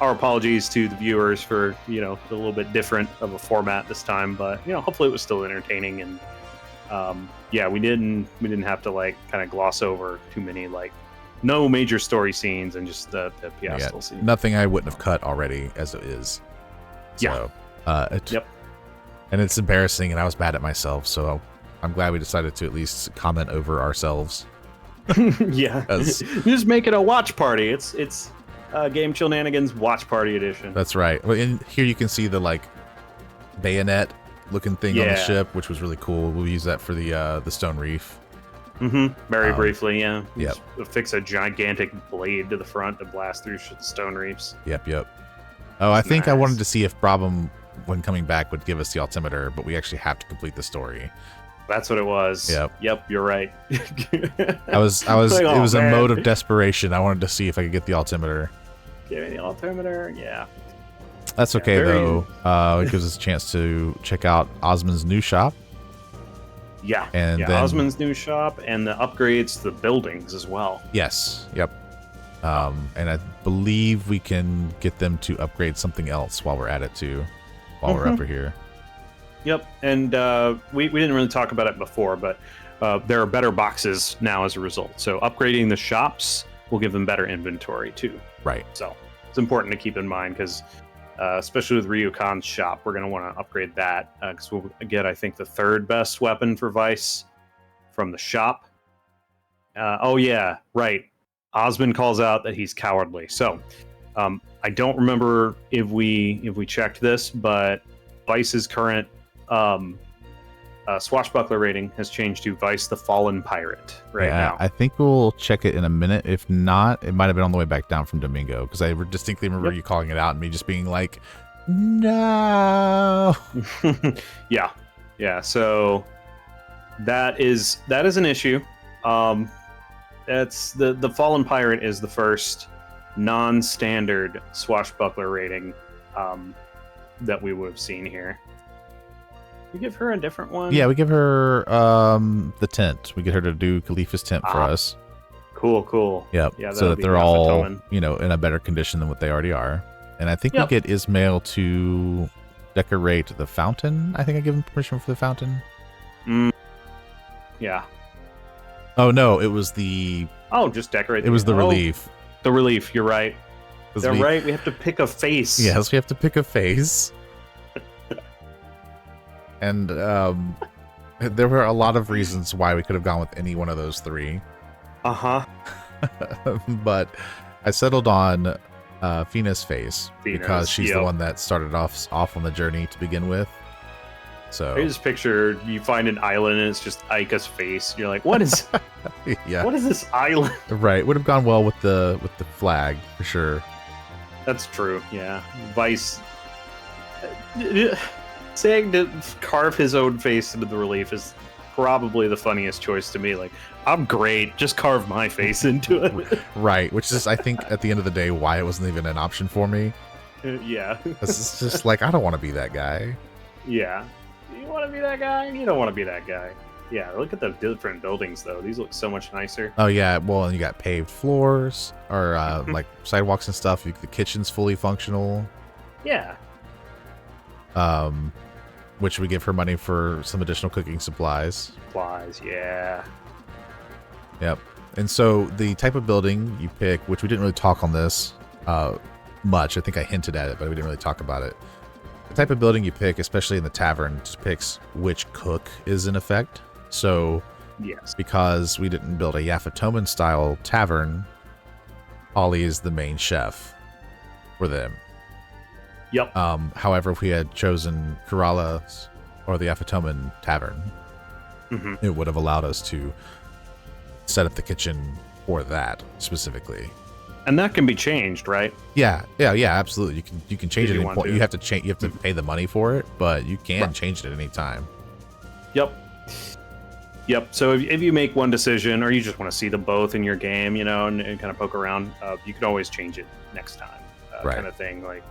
Our apologies to the viewers for a little bit different of a format this time, but hopefully it was still entertaining, and we didn't have to kind of gloss over too many no major story scenes and just the Piastol scene. Nothing I wouldn't have cut already as it is. So, yep. And it's embarrassing, and I was mad at myself, so I'm glad we decided to at least comment over ourselves. Yeah, just make it a watch party. It's Game Chilnanigans Watch Party Edition. That's right. Well, and here you can see the bayonet looking thing on the ship, which was really cool. We'll use that for the Stone Reef. Very briefly, yeah. Yep. Just affix a gigantic blade to the front to blast through Stone Reefs. Yep. Oh, I think I wanted to see if Brabham, when coming back, would give us the altimeter, but we actually have to complete the story. That's what it was. Yep. You're right. I was Like, it oh, was a man. mode of desperation. I wanted to see if I could get the altimeter. Give me the altimeter. Yeah. That's Yeah, okay very though. It gives us a chance to check out Osmond's new shop. Yeah. And yeah. then Osmond's new shop and the upgrades to the buildings as well. yes, yep. And I believe we can get them to upgrade something else while we're at it too, while we're up here. Yep, and we didn't really talk about it before, but there are better boxes now as a result. So upgrading the shops will give them better inventory too. Right. So it's important to keep in mind because, especially with Ryukon's shop, we're going to want to upgrade that because we'll get, I think, the third best weapon for Vice from the shop. Oh yeah, right. Osmond calls out that he's cowardly. So I don't remember if we checked this, but Vice's current swashbuckler rating has changed to Vice the Fallen Pirate now. I think we'll check it in a minute. If not, it might have been on the way back down from Domingo because I distinctly remember you calling it out and me just being like, no. yeah. So that is an issue. That's the Fallen Pirate is the first non-standard swashbuckler rating that we would have seen here. We give her a different one. Yeah, we give her the tent. We get her to do Khalifa's tent for us. Cool. Yep. Yeah, so that they're all in a better condition than what they already are. And I think we get Ismail to decorate the fountain. I think I give him permission for the fountain. Yeah. Oh no, it was the. Oh, just decorate. It was the relief. The relief. You're right. They're right. We have to pick a face. Yes, we have to pick a face. And there were a lot of reasons why we could have gone with any one of those three. But I settled on Fina's face because she's the one that started off on the journey to begin with. So I just picture you find an island and it's just Aika's face. You're like, what is? Yeah. What is this island? Right, would have gone well with the flag for sure. That's true. Yeah, Vice saying to carve his own face into the relief is probably the funniest choice to me. Like, I'm great, just carve my face into it. Right, which is I think at the end of the day why it wasn't even an option for me. Yeah, it's just like I don't want to be that guy. Yeah. You want to be that guy? You don't want to be that guy. Yeah, look at the different buildings, though. These look so much nicer. Oh, yeah. Well, and you got paved floors or like sidewalks and stuff. The kitchen's fully functional. Yeah. Which we give her money for some additional cooking supplies. Supplies, yeah. Yep. And so the type of building you pick, which we didn't really talk on this much. I think I hinted at it, but we didn't really talk about it. The type of building you pick, especially in the tavern, just picks which cook is in effect. So, yes, because we didn't build a Yafatoman style tavern, Ollie is the main chef for them. Yep. However, if we had chosen Kerala's or the Yafatoman tavern, it would have allowed us to set up the kitchen for that specifically. And that can be changed, right? Yeah, absolutely. You can change it at any point. to. You have to change. You have to pay the money for it, but you can change it at any time. Yep. So if you make one decision, or you just want to see them both in your game, and kind of poke around, you can always change it next time, kind of thing. Like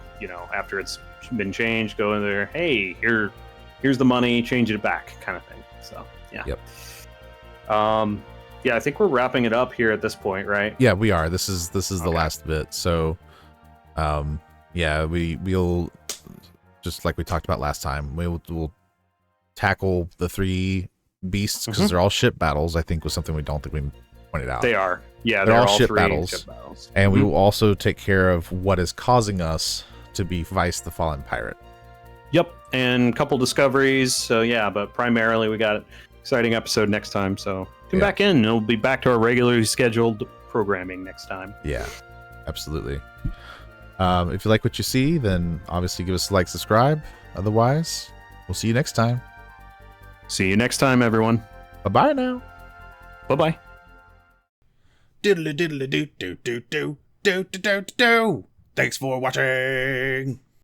after it's been changed, go in there. Hey, here's the money. Change it back, kind of thing. So yeah. Yep. Yeah, I think we're wrapping it up here at this point, right? Yeah, we are. This is the last bit. So, yeah, we'll just like we talked about last time. We'll tackle the three beasts because they're all ship battles. I think was something we don't think we pointed out. They are. Yeah, they're all all ship three battles. Ship battles. And we will also take care of what is causing us to be Vice the Fallen Pirate. Yep, and a couple discoveries. So yeah, but primarily we got an exciting episode next time. So come back in. And we'll be back to our regularly scheduled programming next time. Yeah, absolutely. If you like what you see, then obviously give us a like, subscribe. Otherwise, we'll see you next time. See you next time, everyone. Bye-bye now. Bye-bye. Diddly diddly do do do do do do do do. Thanks for watching.